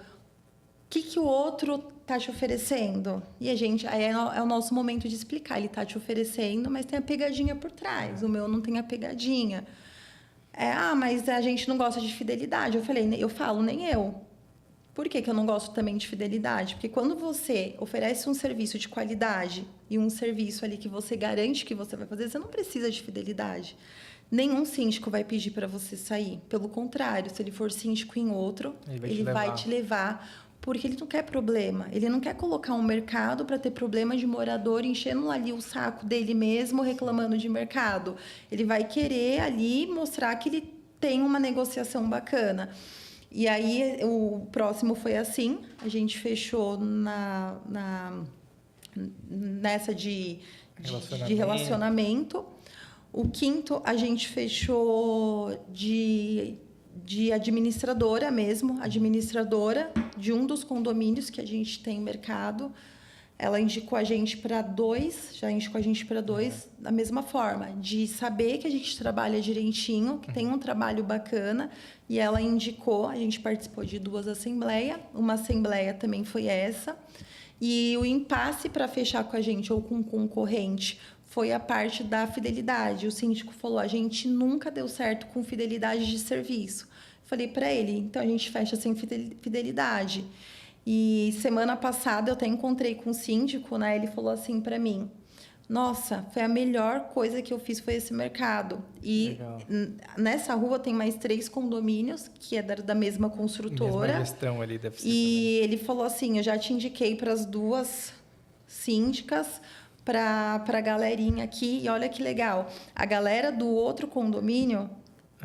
que o outro está te oferecendo? E a gente, aí é o nosso momento de explicar. Ele está te oferecendo, mas tem a pegadinha por trás. O meu não tem a pegadinha. Mas a gente não gosta de fidelidade. Eu falo, nem eu. Por que eu não gosto também de fidelidade? Porque quando você oferece um serviço de qualidade e um serviço ali que você garante que você vai fazer, você não precisa de fidelidade. Nenhum síndico vai pedir para você sair. Pelo contrário, se ele for síndico em outro, ele vai te levar, porque ele não quer problema. Ele não quer colocar um mercado para ter problema de morador enchendo ali o saco dele mesmo, reclamando de mercado. Ele vai querer ali mostrar que ele tem uma negociação bacana. E aí, o próximo foi assim, a gente fechou nessa de relacionamento. O quinto, a gente fechou de administradora mesmo, administradora de um dos condomínios que a gente tem no mercado. Ela indicou a gente para dois, da mesma forma, de saber que a gente trabalha direitinho, que tem um trabalho bacana, e ela indicou, a gente participou de 2 assembleias, uma assembleia também foi essa, e o impasse para fechar com a gente ou com um concorrente foi a parte da fidelidade. O síndico falou, a gente nunca deu certo com fidelidade de serviço. Falei para ele, então a gente fecha sem fidelidade. E semana passada eu até encontrei com o síndico, né? Ele falou assim para mim, nossa, foi a melhor coisa que eu fiz foi esse mercado. E nessa rua tem mais 3 condomínios, que é da mesma construtora. Mesma gestão ali, deve ser. E também. ele falou assim, eu já te indiquei para as 2 síndicas, para a galerinha aqui. E olha que legal, a galera do outro condomínio,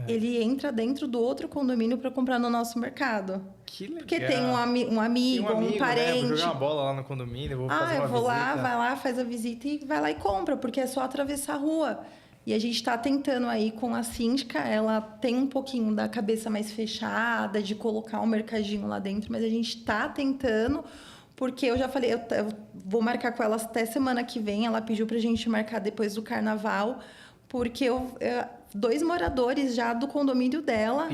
ele entra dentro do outro condomínio para comprar no nosso mercado. Que legal. Porque tem um amigo, um parente. Né? Vou jogar uma bola lá no condomínio, vou fazer uma visita. Lá, vai lá, faz a visita e vai lá e compra, porque é só atravessar a rua. E a gente está tentando aí com a síndica, ela tem um pouquinho da cabeça mais fechada, de colocar um mercadinho lá dentro, mas a gente está tentando, porque eu já falei, eu vou marcar com ela até semana que vem, ela pediu para a gente marcar depois do carnaval, porque 2 moradores já do condomínio dela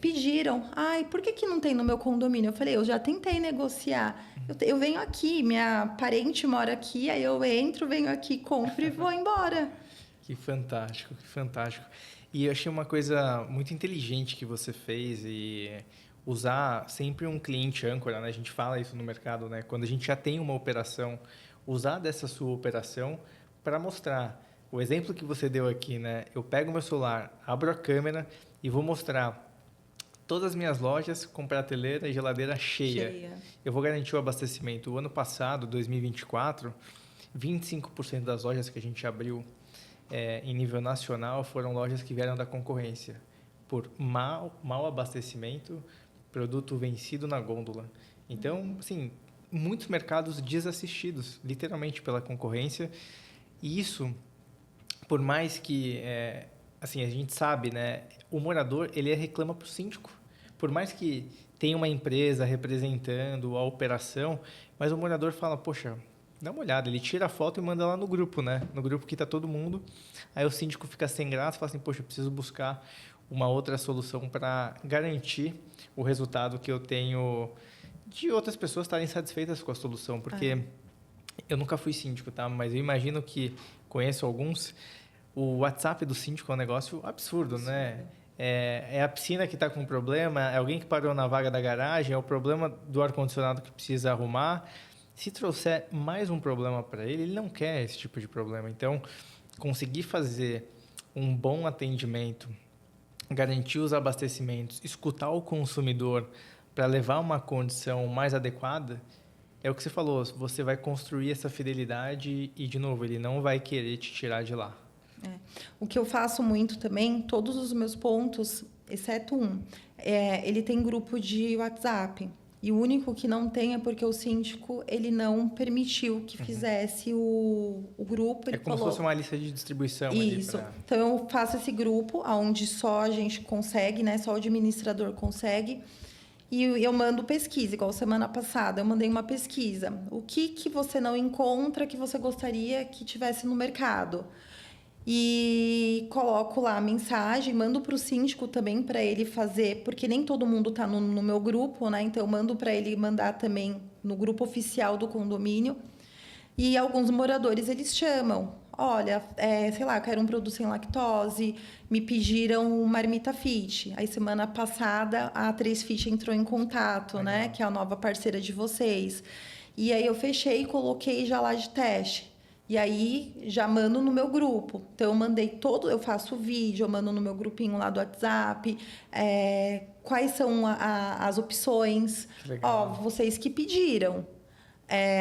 pediram. Ai, por que não tem no meu condomínio? Eu falei, eu já tentei negociar. Eu venho aqui, minha parente mora aqui, aí eu entro, venho aqui, compro e vou embora. Que fantástico, que fantástico. E eu achei uma coisa muito inteligente que você fez e usar sempre um cliente âncora, né? A gente fala isso no mercado, né? Quando a gente já tem uma operação, usar dessa sua operação para mostrar. O exemplo que você deu aqui, né? Eu pego meu celular, abro a câmera e vou mostrar todas as minhas lojas com prateleira e geladeira cheia. Eu vou garantir o abastecimento. O ano passado, 2024, 25% das lojas que a gente abriu em nível nacional foram lojas que vieram da concorrência. Por mau abastecimento, produto vencido na gôndola. Então, assim, muitos mercados desassistidos, literalmente, pela concorrência. E isso... Por mais que, assim, a gente sabe, né? O morador, ele reclama para o síndico. Por mais que tenha uma empresa representando a operação, mas o morador fala, poxa, dá uma olhada. Ele tira a foto e manda lá no grupo, né? No grupo que está todo mundo. Aí o síndico fica sem graça e fala assim, poxa, eu preciso buscar uma outra solução para garantir o resultado que eu tenho de outras pessoas estarem satisfeitas com a solução. Porque eu nunca fui síndico, tá? Mas eu imagino que conheço alguns. O WhatsApp do síndico é um negócio absurdo, né? É a piscina que está com problema, é alguém que parou na vaga da garagem, é o problema do ar-condicionado que precisa arrumar. Se trouxer mais um problema para ele, ele não quer esse tipo de problema. Então, conseguir fazer um bom atendimento, garantir os abastecimentos, escutar o consumidor para levar uma condição mais adequada, é o que você falou, você vai construir essa fidelidade e, de novo, ele não vai querer te tirar de lá. O que eu faço muito também, todos os meus pontos, exceto um, ele tem grupo de WhatsApp. E o único que não tem é porque o síndico ele não permitiu que fizesse o grupo. Ele como falou, se fosse uma lista de distribuição. Isso. Então, eu faço esse grupo, onde só a gente consegue, né? Só o administrador consegue. E eu mando pesquisa, igual semana passada. Eu mandei uma pesquisa. O que você não encontra que você gostaria que tivesse no mercado? E coloco lá a mensagem, mando para o síndico também para ele fazer, porque nem todo mundo está no meu grupo, né? Então, eu mando para ele mandar também no grupo oficial do condomínio. E alguns moradores, eles chamam. Olha, sei lá, quero um produto sem lactose, me pediram marmita fit. Aí, semana passada, a 3fit entrou em contato, né? Que é a nova parceira de vocês. E aí, eu fechei e coloquei já lá de teste. E aí, já mando no meu grupo. Então, eu mandei eu faço vídeo, eu mando no meu grupinho lá do WhatsApp, quais são as opções. Ó, vocês que pediram.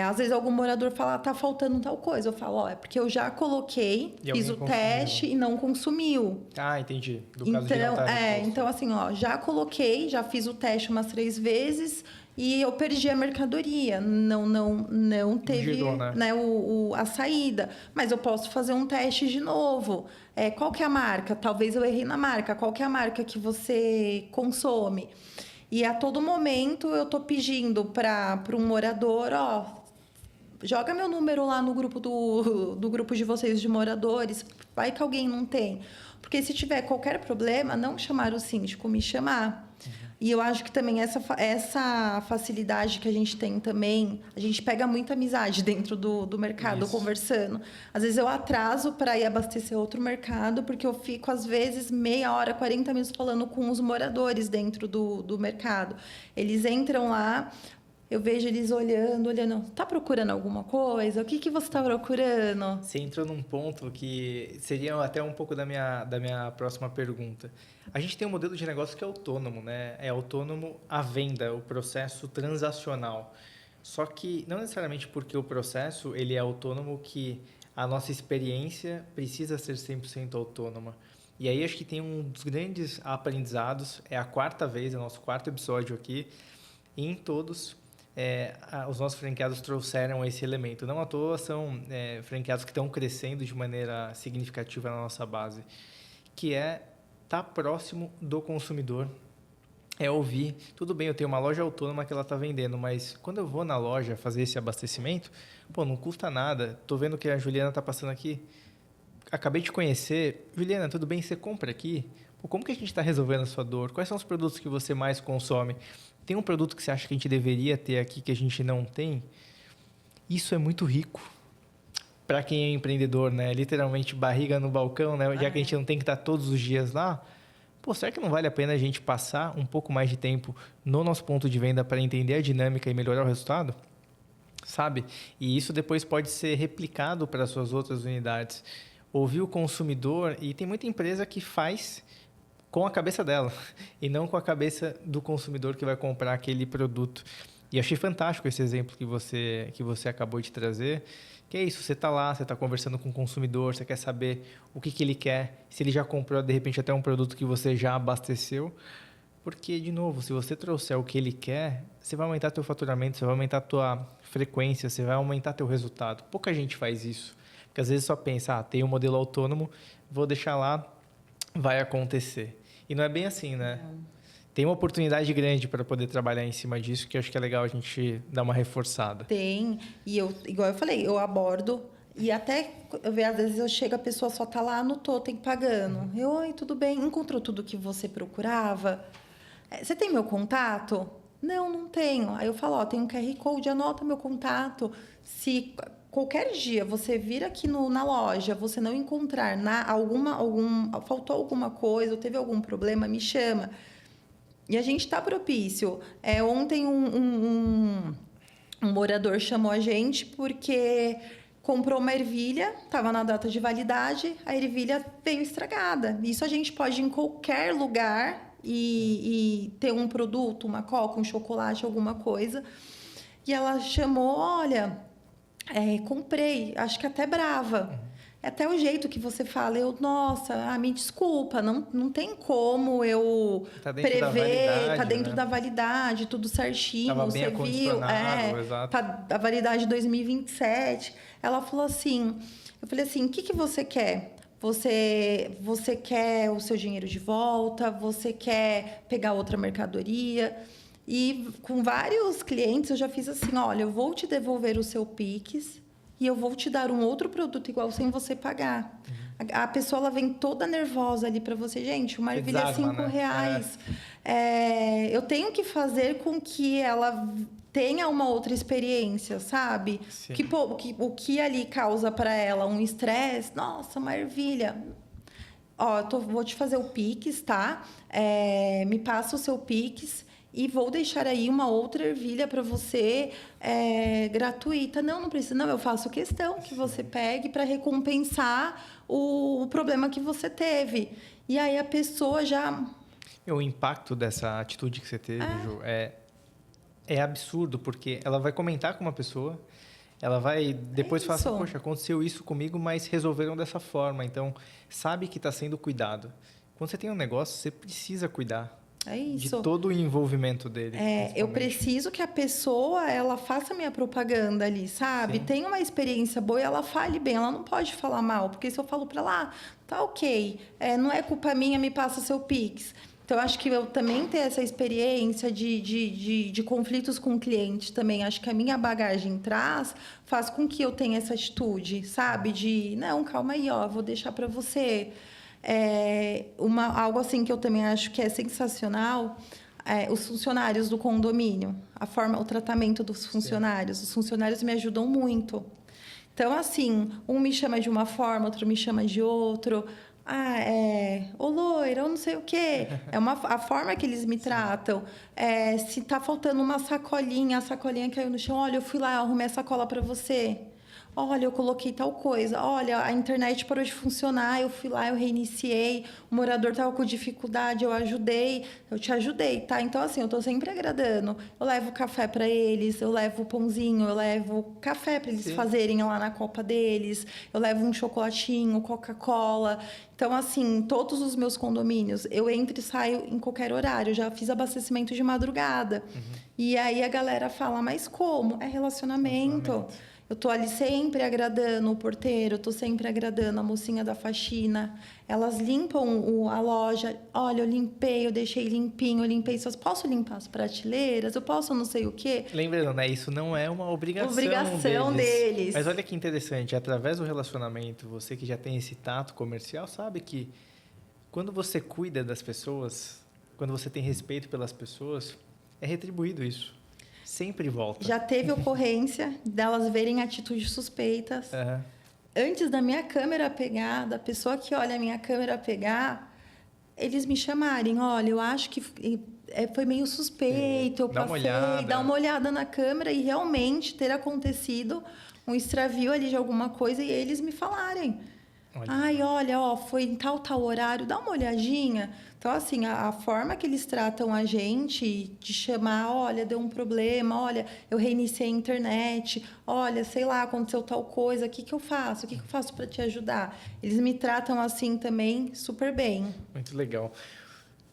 Às vezes, algum morador fala, tá faltando tal coisa. Eu falo, é porque eu já coloquei, fiz o teste e não consumiu. Ah, entendi. Do caso de não estar então, assim, ó, já coloquei, já fiz o teste umas 3 vezes... E eu perdi a mercadoria, não teve Girou, né? A saída. Mas eu posso fazer um teste de novo. Qual que é a marca? Talvez eu errei na marca. Qual que é a marca que você consome? E a todo momento eu estou pedindo para um morador, ó, joga meu número lá no grupo do grupo de vocês de moradores, vai que alguém não tem. Porque se tiver qualquer problema, não chamar o síndico, me chamar. E eu acho que também essa facilidade que a gente tem também, a gente pega muita amizade dentro do mercado, conversando. Às vezes eu atraso para ir abastecer outro mercado, porque eu fico, às vezes, meia hora, 40 minutos falando com os moradores dentro do mercado. Eles entram lá, eu vejo eles olhando, tá procurando alguma coisa? O que você está procurando? Você entrou num ponto que seria até um pouco da minha próxima pergunta. A gente tem um modelo de negócio que é autônomo, né? É autônomo a venda, o processo transacional. Só que não necessariamente porque o processo ele é autônomo que a nossa experiência precisa ser 100% autônoma. E aí acho que tem um dos grandes aprendizados, é a 4ª vez, é o nosso 4º episódio aqui, e em todos os nossos franqueados trouxeram esse elemento. Não à toa são franqueados que estão crescendo de maneira significativa na nossa base, que é estar próximo do consumidor, ouvir. Tudo bem, eu tenho uma loja autônoma que ela está vendendo, mas quando eu vou na loja fazer esse abastecimento, não custa nada. Estou vendo que a Juliana está passando aqui. Acabei de conhecer. Juliana, tudo bem? Você compra aqui? Como que a gente está resolvendo a sua dor? Quais são os produtos que você mais consome? Tem um produto que você acha que a gente deveria ter aqui que a gente não tem? Isso é muito rico. Para quem é empreendedor, né? Literalmente barriga no balcão, né? Já que a gente não tem que estar todos os dias lá. Será que não vale a pena a gente passar um pouco mais de tempo no nosso ponto de venda para entender a dinâmica e melhorar o resultado? Sabe? E isso depois pode ser replicado para as suas outras unidades. Ouvir o consumidor, e tem muita empresa que faz com a cabeça dela e não com a cabeça do consumidor que vai comprar aquele produto. E achei fantástico esse exemplo que você acabou de trazer, que é isso, você está lá, você está conversando com o consumidor, você quer saber o que ele quer, se ele já comprou, de repente, até um produto que você já abasteceu, porque, de novo, se você trouxer o que ele quer, você vai aumentar teu faturamento, você vai aumentar tua frequência, você vai aumentar teu resultado. Pouca gente faz isso, porque às vezes só pensa, tem um modelo autônomo, vou deixar lá, vai acontecer. E não é bem assim, né? Tem uma oportunidade grande para poder trabalhar em cima disso, que eu acho que é legal a gente dar uma reforçada. Tem. E igual eu falei, eu abordo e até, às vezes eu chego, a pessoa só está lá no totem pagando. Oi, tudo bem? Encontrou tudo que você procurava? Você tem meu contato? Não tenho. Aí eu falo, tem um QR Code, anota meu contato. Se qualquer dia você vir aqui na loja, você não encontrar faltou alguma coisa ou teve algum problema, me chama. E a gente está propício. Ontem um morador chamou a gente porque comprou uma ervilha, estava na data de validade, a ervilha veio estragada. Isso a gente pode ir em qualquer lugar e ter um produto, uma coca, um chocolate, alguma coisa. E ela chamou, olha, comprei, acho que até brava. até o jeito que você fala, nossa, me desculpa, não tem como eu prever, tá dentro da validade, tudo certinho, tava bem você viu, exato. Tá a validade 2027. Ela falou assim, eu falei assim, o que você quer? Você quer o seu dinheiro de volta? Você quer pegar outra mercadoria? E com vários clientes eu já fiz assim, olha, eu vou te devolver o seu Pix e eu vou te dar um outro produto igual sem você pagar. A pessoa ela vem toda nervosa ali para você. Gente, uma ervilha é R$5. Eu tenho que fazer com que ela tenha uma outra experiência, sabe? O que ali causa para ela um estresse. Nossa, uma ervilha. Ó, vou te fazer o Pix, tá? Me passa o seu Pix. E vou deixar aí uma outra ervilha para você gratuita. Não precisa. Não, eu faço questão que você pegue para recompensar o problema que você teve. E aí a pessoa já... O impacto dessa atitude que você teve, Ju, é absurdo, porque ela vai comentar com uma pessoa, ela vai depois falar assim, poxa, aconteceu isso comigo, mas resolveram dessa forma. Então, sabe que está sendo cuidado. Quando você tem um negócio, você precisa cuidar. É isso. De todo o envolvimento dele. Eu preciso que a pessoa ela faça minha propaganda ali, sabe? Sim. Tenha uma experiência boa e ela fale bem. Ela não pode falar mal, porque se eu falo para ela, tá ok, não é culpa minha, me passa seu Pix. Então, acho que eu também ter essa experiência de conflitos com o cliente também. Acho que a minha bagagem faz com que eu tenha essa atitude, sabe? Não, calma aí, vou deixar para você... algo assim que eu também acho que é sensacional, os funcionários do condomínio, o tratamento dos funcionários. Sim. Os funcionários me ajudam muito. Então, assim, um me chama de uma forma, outro me chama de outro. Ô loira, eu não sei o quê. A forma que eles me tratam. Se tá faltando uma sacolinha, a sacolinha caiu no chão, olha, eu fui lá, arrumei a sacola para você. Olha, eu coloquei tal coisa. Olha, a internet parou de funcionar. Eu fui lá, eu reiniciei. O morador estava com dificuldade, eu ajudei. Eu te ajudei, tá? Então, assim, eu estou sempre agradando. Eu levo café para eles, eu levo pãozinho, eu levo café para eles fazerem lá na copa deles. Eu levo um chocolatinho, Coca-Cola. Então, assim, todos os meus condomínios, eu entro e saio em qualquer horário. Eu já fiz abastecimento de madrugada. E aí a galera fala, mas como? É relacionamento. Eu tô ali sempre agradando o porteiro, eu tô sempre agradando a mocinha da faxina. Elas limpam a loja. Olha, eu limpei, eu deixei limpinho, eu limpei. Posso limpar as prateleiras? Eu posso não sei o quê? Lembrando, né? Isso não é uma obrigação deles. Mas olha que interessante. Através do relacionamento, você que já tem esse tato comercial, sabe que quando você cuida das pessoas, quando você tem respeito pelas pessoas, é retribuído isso. Sempre volta. Já teve ocorrência delas verem atitudes suspeitas. Antes da minha câmera pegar, da pessoa que olha a minha câmera pegar, eles me chamarem. Olha, eu acho que foi meio suspeito. Eu passei, dar uma olhada na câmera e realmente ter acontecido um extravio ali de alguma coisa e eles me falarem. Olha, foi em tal horário, dá uma olhadinha. Então, assim, a forma que eles tratam a gente, de chamar, olha, deu um problema, olha, eu reiniciei a internet, olha, sei lá, aconteceu tal coisa, o que eu faço? O que eu faço para te ajudar? Eles me tratam assim também super bem. Muito legal.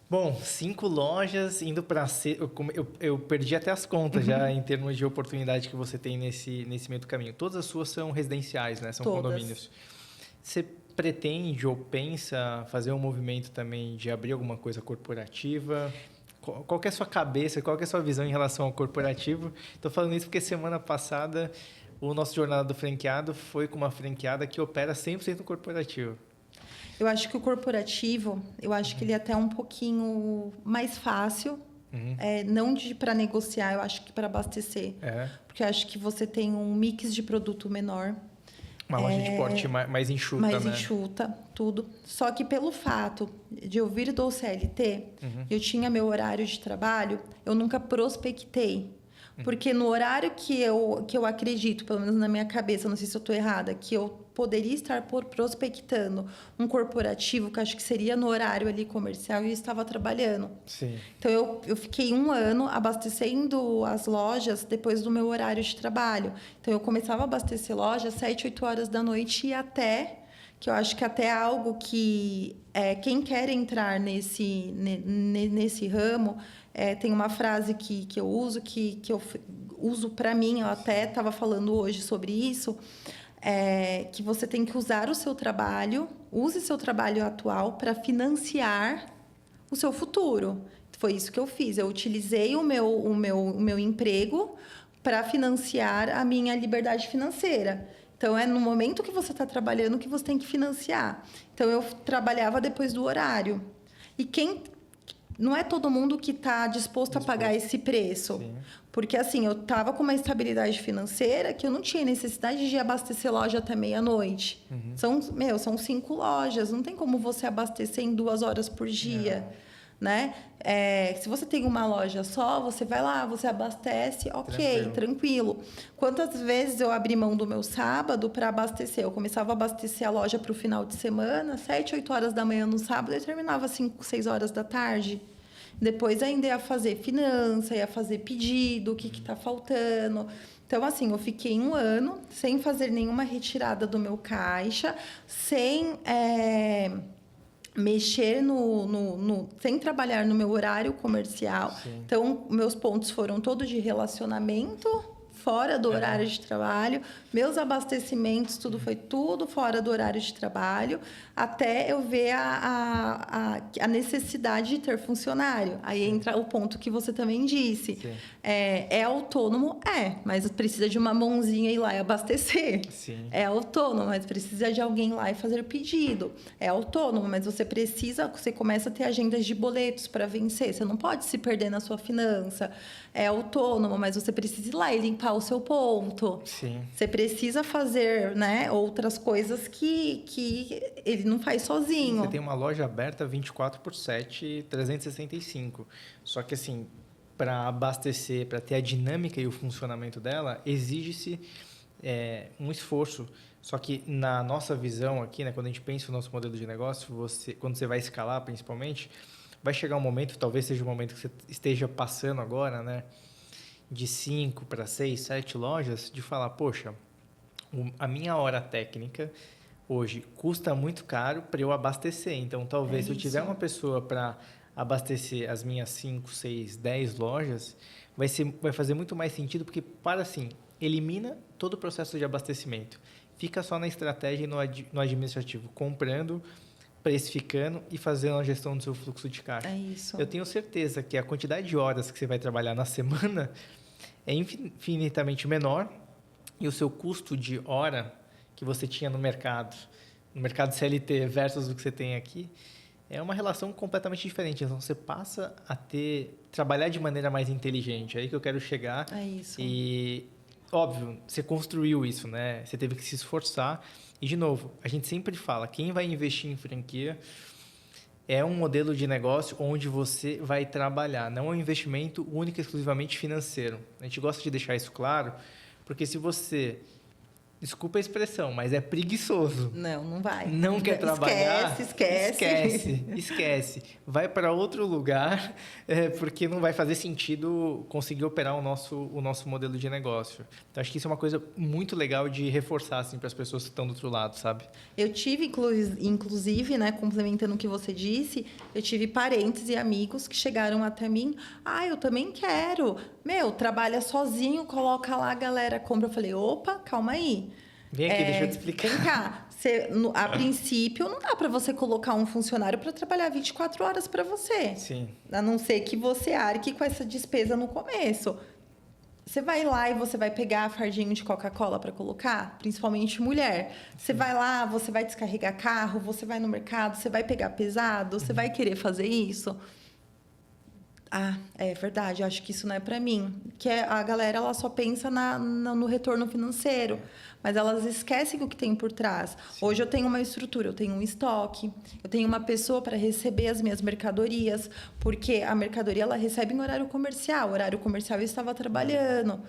Bom, 5 lojas indo para... Eu perdi até as contas já em termos de oportunidade que você tem nesse meio do caminho. Todas as suas são residenciais, né? São condomínios. Você pretende ou pensa fazer um movimento também de abrir alguma coisa corporativa? Qual que é a sua cabeça, qual que é a sua visão em relação ao corporativo? Estou falando isso porque semana passada o nosso Jornada do Franqueado foi com uma franqueada que opera 100% no corporativo. Eu acho que o corporativo, que ele é até um pouquinho mais fácil, não para negociar, eu acho que para abastecer. Porque eu acho que você tem um mix de produto menor. Uma loja de porte mais enxuta, mais enxuta, tudo. Só que pelo fato de eu vir do CLT, eu tinha meu horário de trabalho, eu nunca prospectei. Porque no horário que eu acredito, pelo menos na minha cabeça, não sei se eu estou errada, que eu poderia estar prospectando um corporativo, que acho que seria no horário ali comercial, e eu estava trabalhando. Sim. Então, eu fiquei 1 ano abastecendo as lojas depois do meu horário de trabalho. Então, eu começava a abastecer lojas às 7, 8 horas da noite e até que eu acho que até é algo que quem quer entrar nesse ramo, tem uma frase que eu uso, que eu uso para mim, eu até estava falando hoje sobre isso, que você tem que usar o seu trabalho, use seu trabalho atual para financiar o seu futuro. Foi isso que eu fiz. Eu utilizei o meu emprego para financiar a minha liberdade financeira. Então, é no momento que você está trabalhando que você tem que financiar. Então, eu trabalhava depois do horário. E não é todo mundo que está disposto a pagar esse preço. Sim. Porque, assim, eu estava com uma estabilidade financeira que eu não tinha necessidade de abastecer loja até meia-noite. Uhum. São 5 lojas. Não tem como você abastecer em 2 horas por dia. Né? Se você tem uma loja só, você vai lá, você abastece, ok, tranquilo. Quantas vezes eu abri mão do meu sábado para abastecer? Eu começava a abastecer a loja para o final de semana, 7, 8 horas da manhã no sábado, e terminava 5, 6 horas da tarde. Depois ainda ia fazer finança, ia fazer pedido, o que está faltando. Então, assim, eu fiquei 1 ano sem fazer nenhuma retirada do meu caixa, sem... mexer sem trabalhar no meu horário comercial. Sim. Então, meus pontos foram todos de relacionamento, fora do horário de trabalho. Meus abastecimentos, foi tudo fora do horário de trabalho, até eu ver a necessidade de ter funcionário. Aí entra o ponto que você também disse. É autônomo? Mas precisa de uma mãozinha ir lá e abastecer. Sim. É autônomo, mas precisa de alguém lá e fazer pedido. É autônomo, mas você começa a ter agendas de boletos para vencer. Você não pode se perder na sua finança. É autônomo, mas você precisa ir lá e limpar o seu ponto. Sim. Você precisa fazer, né, outras coisas que ele não faz sozinho. Você tem uma loja aberta 24/7, 365. Só que, assim, para abastecer, para ter a dinâmica e o funcionamento dela, exige-se um esforço. Só que, na nossa visão aqui, né, quando a gente pensa no nosso modelo de negócio, quando você vai escalar, principalmente, vai chegar um momento, talvez seja o momento que você esteja passando agora, né, de 5 para 6, 7 lojas, de falar, poxa, a minha hora técnica hoje custa muito caro para eu abastecer. Então, talvez se eu tiver uma pessoa para abastecer as minhas 5, 6, 10 lojas, vai fazer muito mais sentido, porque, elimina todo o processo de abastecimento. Fica só na estratégia e no administrativo, comprando, precificando e fazendo a gestão do seu fluxo de caixa. Eu tenho certeza que a quantidade de horas que você vai trabalhar na semana é infinitamente menor e o seu custo de hora que você tinha no mercado CLT versus o que você tem aqui, é uma relação completamente diferente. Então, você passa a trabalhar de maneira mais inteligente. É aí que eu quero chegar. E, óbvio, você construiu isso, né? Você teve que se esforçar. E, de novo, a gente sempre fala, quem vai investir em franquia é um modelo de negócio onde você vai trabalhar. Não é um investimento único e exclusivamente financeiro. A gente gosta de deixar isso claro, porque se você... Desculpa a expressão, mas é preguiçoso. Não vai. Não quer trabalhar? Esquece. Vai para outro lugar, porque não vai fazer sentido conseguir operar o nosso modelo de negócio. Então, acho que isso é uma coisa muito legal de reforçar assim, para as pessoas que estão do outro lado, sabe? Eu tive, inclusive, né, complementando o que você disse, eu tive parentes e amigos que chegaram até mim. Eu também quero. Trabalha sozinho, coloca lá, a galera compra. Eu falei, opa, calma aí. Vem aqui, deixa eu te explicar. Vem cá. A princípio, não dá para você colocar um funcionário para trabalhar 24 horas para você. Sim. A não ser que você arque com essa despesa no começo. Você vai lá e você vai pegar fardinho de Coca-Cola para colocar, principalmente mulher. Você vai lá, você vai descarregar carro, você vai no mercado, você vai pegar pesado, você vai querer fazer isso? É verdade, acho que isso não é para mim. A galera ela só pensa no retorno financeiro, mas elas esquecem o que tem por trás. Sim. Hoje eu tenho uma estrutura, eu tenho um estoque, eu tenho uma pessoa para receber as minhas mercadorias, porque a mercadoria ela recebe em horário comercial. Horário comercial eu estava trabalhando.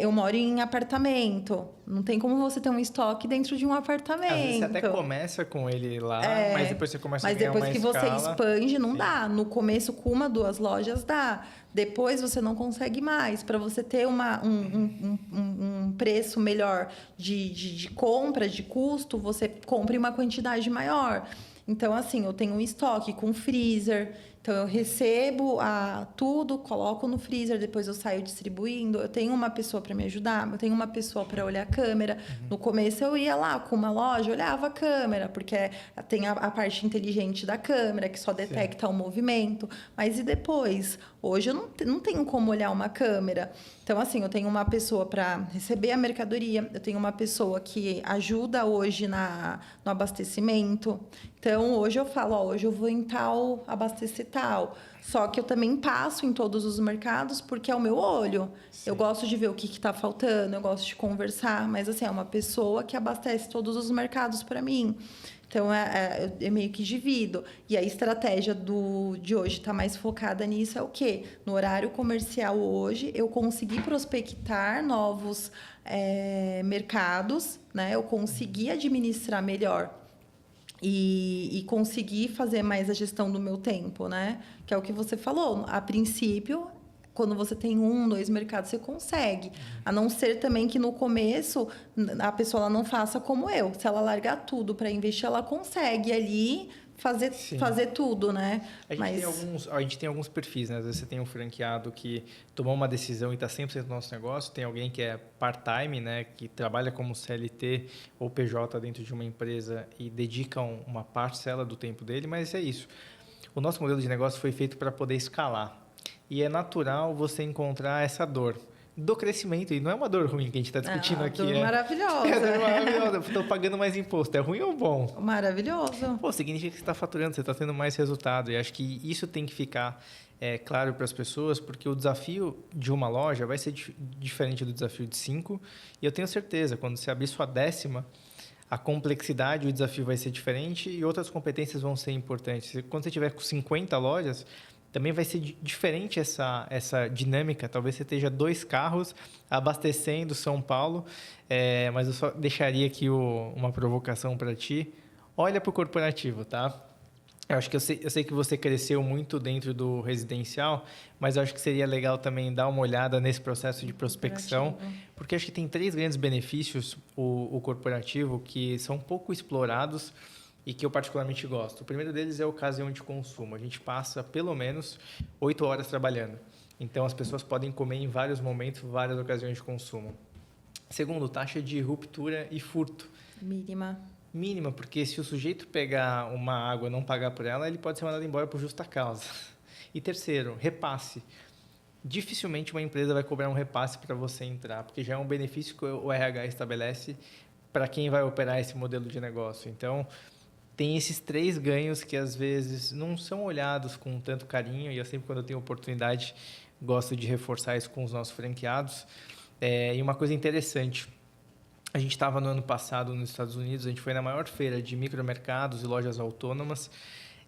Eu moro em apartamento. Não tem como você ter um estoque dentro de um apartamento. Às vezes você até começa com ele lá, mas depois você começa a ganhar uma escala. Mas depois que você expande, não dá. No começo, com 1, 2 lojas, dá. Depois, você não consegue mais. Para você ter um preço melhor de compra, de custo, você compra em uma quantidade maior. Então, assim, eu tenho um estoque com freezer. Então, eu recebo tudo, coloco no freezer, depois eu saio distribuindo. Eu tenho uma pessoa para me ajudar, eu tenho uma pessoa para olhar a câmera. No começo, eu ia lá com uma loja, olhava a câmera, porque tem a parte inteligente da câmera, que só detecta o movimento. Mas e depois? Hoje, eu não tenho como olhar uma câmera. Então, assim, eu tenho uma pessoa para receber a mercadoria, eu tenho uma pessoa que ajuda hoje no abastecimento. Então, hoje eu falo, hoje eu vou em tal, abastecer tal. Só que eu também passo em todos os mercados porque é o meu olho. Sim. Eu gosto de ver o que está faltando, eu gosto de conversar, mas assim, é uma pessoa que abastece todos os mercados para mim. Então, eu meio que divido. E a estratégia de hoje está mais focada nisso, é o quê? No horário comercial hoje, eu consegui prospectar novos mercados, né? Eu consegui administrar melhor. E conseguir fazer mais a gestão do meu tempo, né? Que é o que você falou. A princípio, quando você tem 1, 2 mercados, você consegue. A não ser também que no começo a pessoa ela não faça como eu. Se ela largar tudo para investir, ela consegue ali fazer tudo, né? A gente tem alguns perfis, né? Às vezes você tem um franqueado que tomou uma decisão e está 100% no nosso negócio. Tem alguém que é part-time, né? Que trabalha como CLT ou PJ dentro de uma empresa e dedica uma parcela do tempo dele, mas é isso. O nosso modelo de negócio foi feito para poder escalar. E é natural você encontrar essa dor do crescimento. E não é uma dor ruim que a gente está discutindo aqui. Dor maravilhosa. É dor maravilhosa. Estou pagando mais imposto. É ruim ou bom? Maravilhoso. Pô, significa que você está faturando, você está tendo mais resultado. E acho que isso tem que ficar claro para as pessoas, porque o desafio de uma loja vai ser diferente do desafio de 5. E eu tenho certeza, quando você abrir sua 10ª, a complexidade, o desafio vai ser diferente e outras competências vão ser importantes. Quando você tiver com 50 lojas, também vai ser diferente essa dinâmica. Talvez você esteja 2 carros abastecendo São Paulo, mas eu só deixaria aqui uma provocação para ti. Olha para o corporativo, tá? Eu acho que eu sei que você cresceu muito dentro do residencial, mas eu acho que seria legal também dar uma olhada nesse processo de prospecção, porque acho que tem 3 grandes benefícios o corporativo que são pouco explorados e que eu particularmente gosto. O primeiro deles é a ocasião de consumo. A gente passa pelo menos 8 horas trabalhando. Então, as pessoas podem comer em vários momentos, várias ocasiões de consumo. Segundo, taxa de ruptura e furto. Mínima, porque se o sujeito pegar uma água e não pagar por ela, ele pode ser mandado embora por justa causa. E terceiro, repasse. Dificilmente uma empresa vai cobrar um repasse para você entrar, porque já é um benefício que o RH estabelece para quem vai operar esse modelo de negócio. Então, tem esses 3 ganhos que, às vezes, não são olhados com tanto carinho, e eu sempre, quando eu tenho oportunidade, gosto de reforçar isso com os nossos franqueados. E uma coisa interessante, a gente estava no ano passado nos Estados Unidos, a gente foi na maior feira de micromercados e lojas autônomas,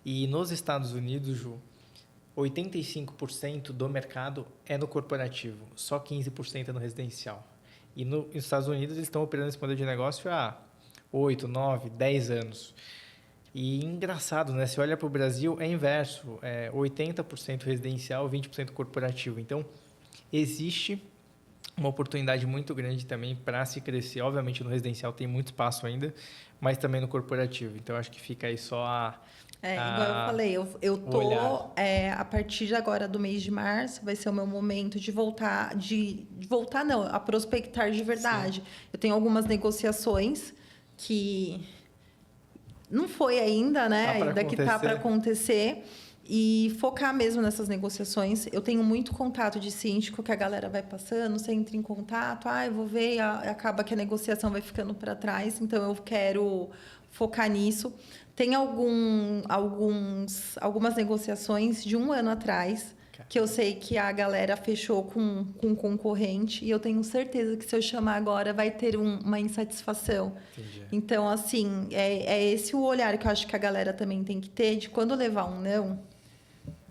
e nos Estados Unidos, Ju, 85% do mercado é no corporativo, só 15% é no residencial. E nos Estados Unidos, eles estão operando esse modelo de negócio há 8, 9, 10 anos. E engraçado, né? Se olha para o Brasil, é inverso. 80% residencial, 20% corporativo. Então, existe uma oportunidade muito grande também para se crescer. Obviamente, no residencial tem muito espaço ainda, mas também no corporativo. Então, acho que fica aí só igual eu falei, eu tô a partir de agora do mês de março vai ser o meu momento de voltar, não, a prospectar de verdade. Sim. Eu tenho algumas negociações que não foi ainda, né? Ainda que tá para acontecer. E focar mesmo nessas negociações. Eu tenho muito contato de síndico que a galera vai passando, você entra em contato, eu vou ver, e acaba que a negociação vai ficando para trás. Então, eu quero focar nisso. Tem algumas negociações de 1 ano atrás, que eu sei que a galera fechou com um concorrente, e eu tenho certeza que se eu chamar agora vai ter uma insatisfação. Entendi. Então, assim, é esse o olhar que eu acho que a galera também tem que ter, de quando levar um não,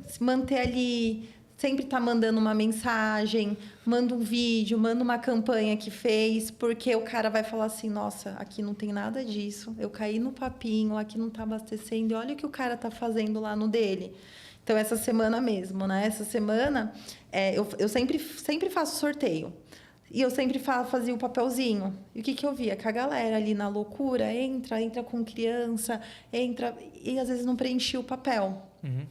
se manter ali, sempre tá mandando uma mensagem, manda um vídeo, manda uma campanha que fez, porque o cara vai falar assim, nossa, aqui não tem nada disso, eu caí no papinho, aqui não tá abastecendo, e olha o que o cara tá fazendo lá no dele. Então, essa semana mesmo, né? Essa semana, eu sempre faço sorteio. E eu sempre fazia o papelzinho. E o que eu via? Que a galera ali na loucura entra com criança, entra e às vezes não preenchia o papel. Uhum.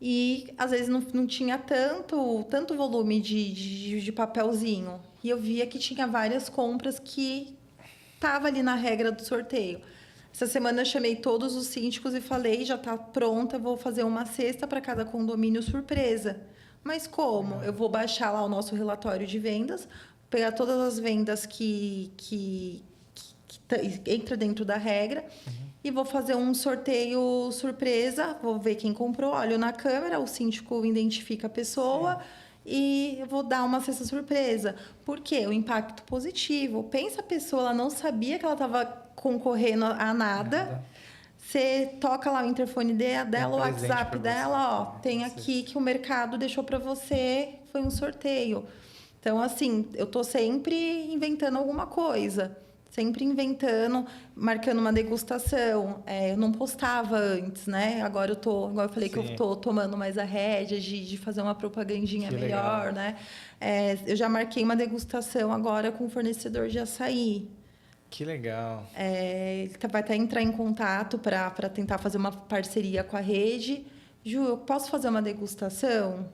E às vezes não tinha tanto volume de papelzinho. E eu via que tinha várias compras que estava ali na regra do sorteio. Essa semana eu chamei todos os síndicos e falei, já está pronta, vou fazer uma cesta para cada condomínio surpresa. Mas como? Eu vou baixar lá o nosso relatório de vendas, pegar todas as vendas que entra dentro da regra e vou fazer um sorteio surpresa, vou ver quem comprou, olho na câmera, o síndico identifica a pessoa. Sim. E eu vou dar uma cesta surpresa. Por quê? O impacto positivo. Pensa a pessoa, ela não sabia que ela estava concorrendo a nada. Você toca lá o interfone dela, o WhatsApp dela, ó, tem aqui que o mercado deixou para você, foi um sorteio. Então, assim, eu tô sempre inventando alguma coisa. Sempre inventando, marcando uma degustação. Eu não postava antes, né? Agora eu falei que eu tô tomando mais a rédea de fazer uma propagandinha melhor, né? Eu já marquei uma degustação agora com um fornecedor de açaí. Que legal. Ele vai até entrar em contato para tentar fazer uma parceria com a rede. Ju, eu posso fazer uma degustação?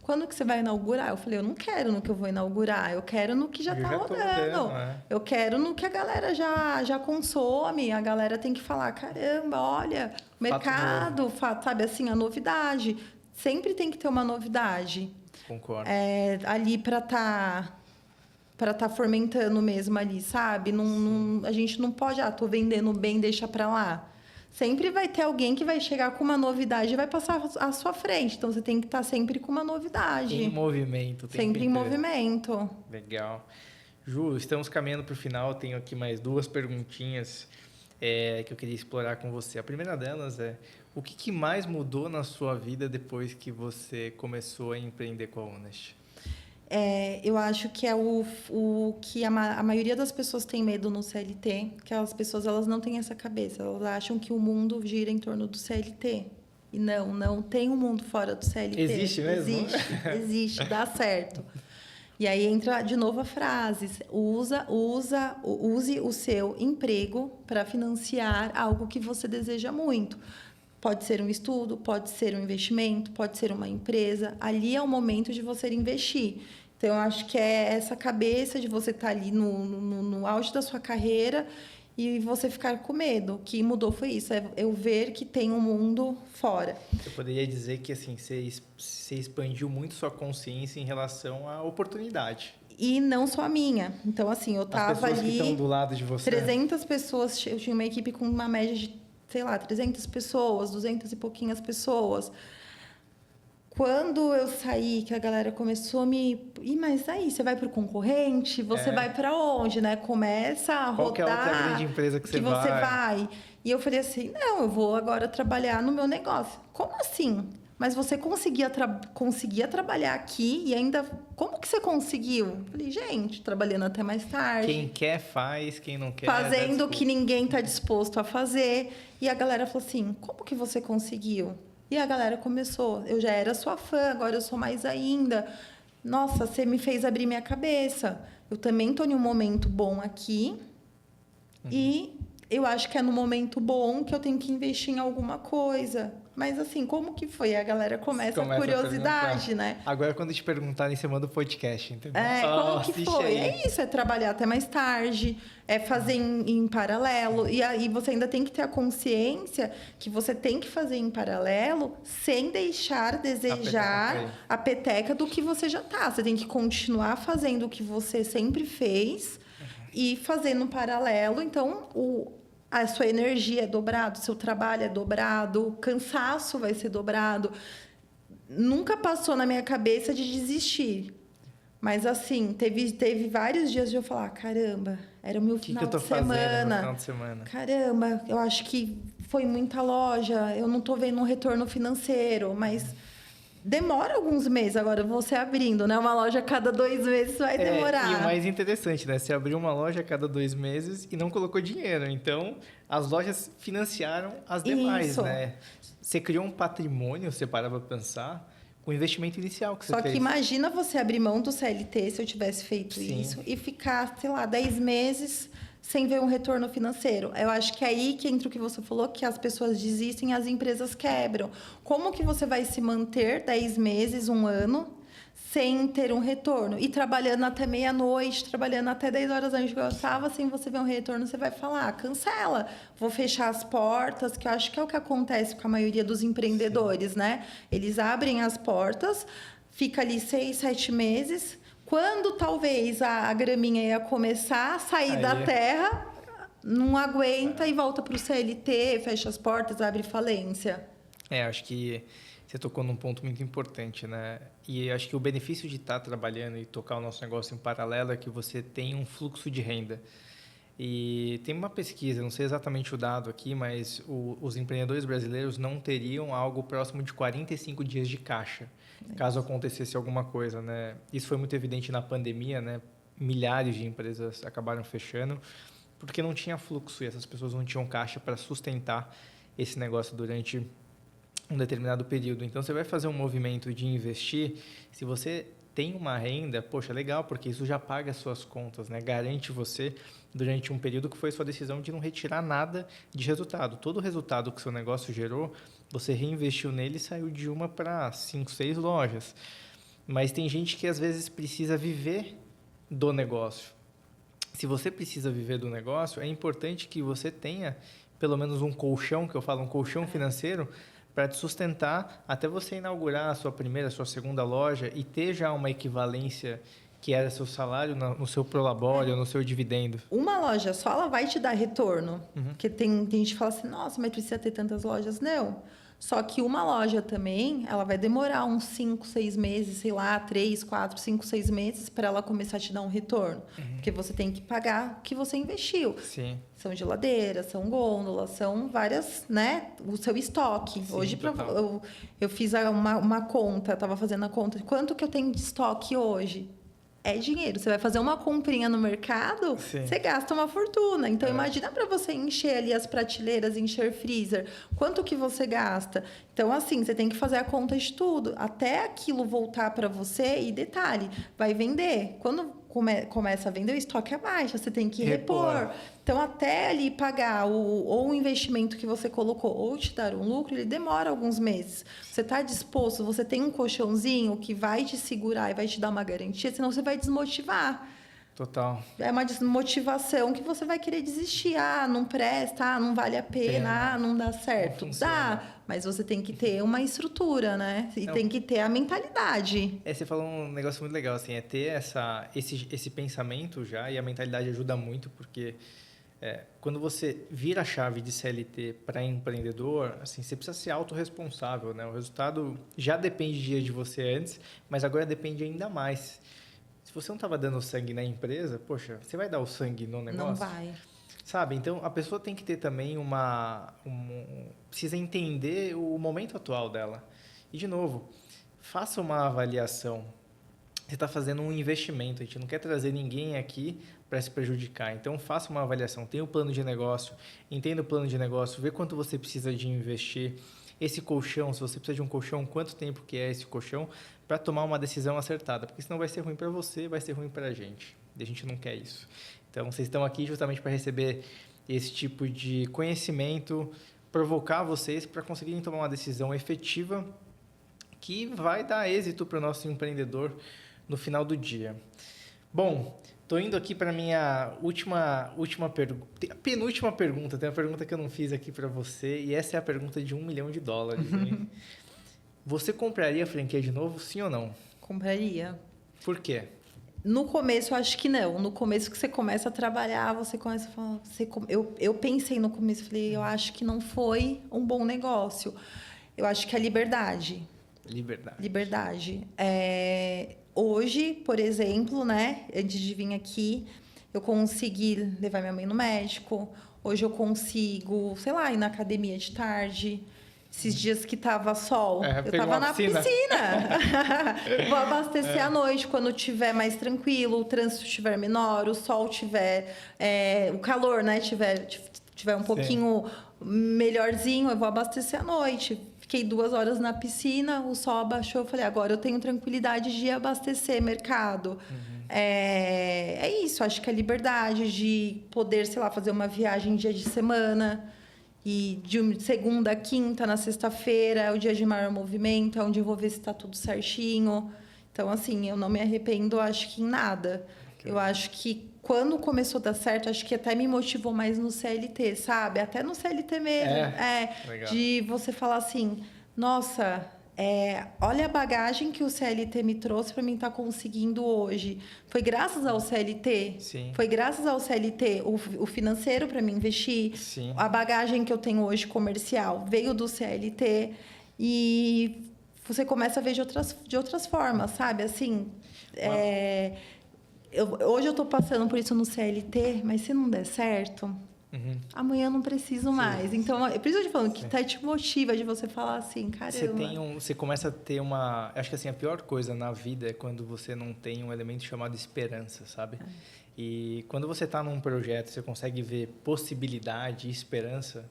Quando que você vai inaugurar? Eu falei, eu não quero no que eu vou inaugurar, eu quero no que já está rodando. Eu quero no que a galera já consome. A galera tem que falar, caramba, olha, mercado, sabe assim, a novidade. Sempre tem que ter uma novidade. Concordo. Ali para tá fomentando mesmo ali, sabe? A gente não pode, tô vendendo bem, deixa para lá. Sempre vai ter alguém que vai chegar com uma novidade e vai passar à sua frente. Então, você tem que estar sempre com uma novidade. Em movimento. Sempre em movimento. Legal. Ju, estamos caminhando para o final. Tenho aqui mais 2 perguntinhas que eu queria explorar com você. A primeira delas é, o que mais mudou na sua vida depois que você começou a empreender com a Honest? Eu acho que é o que a maioria das pessoas tem medo no CLT, que as pessoas elas não têm essa cabeça, elas acham que o mundo gira em torno do CLT. E não tem um mundo fora do CLT. Existe mesmo? Existe, dá certo. E aí entra de novo a frase, use o seu emprego para financiar algo que você deseja muito. Pode ser um estudo, pode ser um investimento, pode ser uma empresa. Ali é o momento de você investir. Então, eu acho que é essa cabeça de você estar ali no auge da sua carreira e você ficar com medo. O que mudou foi isso, eu ver que tem um mundo fora. Eu poderia dizer que assim, você expandiu muito sua consciência em relação à oportunidade. E não só a minha. Então, assim, eu estava ali... As pessoas que estão do lado de você. 300 pessoas, eu tinha uma equipe com uma média de, 300 pessoas, 200 e pouquinhas pessoas. Quando eu saí, que a galera começou a me... mas aí, você vai para o concorrente? Você vai para onde, né? Começa a rodar... Qual que é a outra grande empresa que você vai? E eu falei assim, não, eu vou agora trabalhar no meu negócio. Como assim? Mas você conseguia trabalhar aqui e ainda... Como que você conseguiu? Eu falei, gente, trabalhando até mais tarde. Quem quer faz, quem não quer... Fazendo o que ninguém está disposto a fazer. E a galera falou assim, como que você conseguiu? E a galera começou, eu já era sua fã, agora eu sou mais ainda. Nossa, você me fez abrir minha cabeça. Eu também estou em um momento bom aqui. E eu acho que é no momento bom que eu tenho que investir em alguma coisa. Mas assim, como que foi? A galera começa a curiosidade, né? Agora, quando te perguntarem, você manda o podcast, entendeu? Como que foi? Aí. É isso, é trabalhar até mais tarde, é fazer em paralelo. E aí você ainda tem que ter a consciência que você tem que fazer em paralelo sem deixar desejar a peteca do que você já tá. Você tem que continuar fazendo o que você sempre fez e fazer no paralelo. Então, a sua energia é dobrada, o seu trabalho é dobrado, o cansaço vai ser dobrado. Nunca passou na minha cabeça de desistir. Mas, assim, teve vários dias de eu falar, caramba, era o meu final de semana. Caramba, eu acho que foi muita loja, eu não estou vendo um retorno financeiro, mas... Demora alguns meses agora, você abrindo, né? Uma loja a cada 2 meses vai demorar. E o mais interessante, né? Você abriu uma loja a cada 2 meses e não colocou dinheiro. Então, as lojas financiaram as demais, né? Você criou um patrimônio, você para pra pensar, o investimento inicial que você Só fez. que imagina você abrir mão do CLT, se eu tivesse feito Sim. isso, e ficar, sei lá, 10 meses sem ver um retorno financeiro. Eu acho que é aí que entra o que você falou, que as pessoas desistem e as empresas quebram. Como que você vai se manter 10 meses, um ano, sem ter um retorno? E trabalhando até meia-noite, trabalhando até 10 horas antes que eu estava, sem você ver um retorno, você vai falar, cancela, vou fechar as portas, que eu acho que é o que acontece com a maioria dos empreendedores, né? Eles abrem as portas, fica ali 6, 7 meses. Quando talvez a graminha ia começar a sair da terra, não aguenta e volta para o CLT, fecha as portas, abre falência. Acho que você tocou num ponto muito importante, né? E acho que o benefício de estar trabalhando e tocar o nosso negócio em paralelo é que você tem um fluxo de renda. E tem uma pesquisa, não sei exatamente o dado aqui, mas os empreendedores brasileiros não teriam algo próximo de 45 dias de caixa, caso acontecesse alguma coisa, né? Isso foi muito evidente na pandemia, né? Milhares de empresas acabaram fechando porque não tinha fluxo e essas pessoas não tinham caixa para sustentar esse negócio durante um determinado período. Então, você vai fazer um movimento de investir, se você tem uma renda, poxa, legal, porque isso já paga as suas contas, né? Garante você durante um período que foi sua decisão de não retirar nada de resultado. Todo o resultado que seu negócio gerou, você reinvestiu nele e saiu de uma para 5, 6 lojas. Mas tem gente que às vezes precisa viver do negócio. Se você precisa viver do negócio, é importante que você tenha pelo menos um colchão, que eu falo, um colchão financeiro, para te sustentar até você inaugurar a sua primeira, a sua segunda loja e ter já uma equivalência que era seu salário no seu prolabore ou no seu dividendo. Uma loja só, ela vai te dar retorno. Porque tem gente que fala assim, nossa, mas precisa ter tantas lojas. Não. Só que uma loja também, ela vai demorar uns 5, 6 meses, sei lá, 3, 4, 5, 6 meses para ela começar a te dar um retorno. Porque você tem que pagar o que você investiu. Sim. São geladeiras, são gôndolas, são várias, né? O seu estoque. Sim, hoje, total. eu fiz uma conta, estava fazendo a conta. Quanto que eu tenho de estoque hoje? É dinheiro. Você vai fazer uma comprinha no mercado, Sim. você gasta uma fortuna. Então, imagina para você encher ali as prateleiras, encher freezer. Quanto que você gasta? Então, assim, você tem que fazer a conta de tudo. Até aquilo voltar para você. E detalhe, vai vender. Quando começa a vender, o estoque é baixo. Você tem que repor. Então, até ali pagar ou o investimento que você colocou ou te dar um lucro, ele demora alguns meses. Você está disposto, você tem um colchãozinho que vai te segurar e vai te dar uma garantia, senão você vai desmotivar. Total. É uma desmotivação que você vai querer desistir. Ah, não presta, não vale a pena, não dá certo. Dá, mas você tem que ter uma estrutura, né? E tem que ter a mentalidade. Você falou um negócio muito legal, assim, é ter esse pensamento já, e a mentalidade ajuda muito, porque quando você vira a chave de CLT para empreendedor, assim, você precisa ser autorresponsável, né? O resultado já dependia de você antes, mas agora depende ainda mais. Se você não estava dando sangue na empresa, poxa, você vai dar o sangue no negócio? Não vai. Sabe? Então, a pessoa tem que ter também precisa entender o momento atual dela. E, de novo, faça uma avaliação. Você está fazendo um investimento. A gente não quer trazer ninguém aqui para se prejudicar. Então, faça uma avaliação. Tenha um plano de negócio. Entenda o plano de negócio. Vê quanto você precisa de investir. Esse colchão, se você precisa de um colchão, quanto tempo que é esse colchão, para tomar uma decisão acertada. Porque senão vai ser ruim para você, vai ser ruim para a gente. E a gente não quer isso. Então, vocês estão aqui justamente para receber esse tipo de conhecimento, provocar vocês para conseguirem tomar uma decisão efetiva que vai dar êxito para o nosso empreendedor no final do dia. Bom, estou indo aqui para a minha última pergunta. A penúltima pergunta, tem uma pergunta que eu não fiz aqui para você, e essa é a pergunta de $1 milhão. Hein? Você compraria a franquia de novo, sim ou não? Compraria. Por quê? No começo, eu acho que não. No começo que você começa a trabalhar, você começa a falar... Eu pensei no começo, falei, eu acho que não foi um bom negócio. Eu acho que é liberdade. Liberdade. Hoje, por exemplo, né? Antes de vir aqui, eu consegui levar minha mãe no médico. Hoje eu consigo, sei lá, ir na academia de tarde. Esses dias que tava sol, eu tava na piscina. Vou abastecer à noite, quando estiver mais tranquilo, o trânsito estiver menor, o sol tiver... o calor, né? Tiver um pouquinho melhorzinho, eu vou abastecer à noite. fiquei 2 horas na piscina, o sol abaixou, eu falei, agora eu tenho tranquilidade de abastecer mercado. É isso, acho que a liberdade de poder, sei lá, fazer uma viagem dia de semana, e de segunda a quinta, na sexta-feira, é o dia de maior movimento, é onde eu vou ver se está tudo certinho. Então, assim, eu não me arrependo, acho que em nada. Eu acho que quando começou a dar certo, acho que até me motivou mais no CLT, sabe? Até no CLT mesmo. Legal. De você falar assim, nossa, olha a bagagem que o CLT me trouxe para mim estar conseguindo hoje. Foi graças ao CLT? Sim. Foi graças ao CLT, o financeiro para mim investir. Sim. A bagagem que eu tenho hoje comercial veio do CLT. E você começa a ver de outras formas, sabe? Assim, hoje eu estou passando por isso no CLT, mas se não der certo, amanhã eu não preciso mais. Então, é por isso que eu te falando que até te motiva de você falar assim, caramba. Você começa a ter uma... Acho que assim, a pior coisa na vida é quando você não tem um elemento chamado esperança, sabe? E quando você está num projeto, você consegue ver possibilidade e esperança...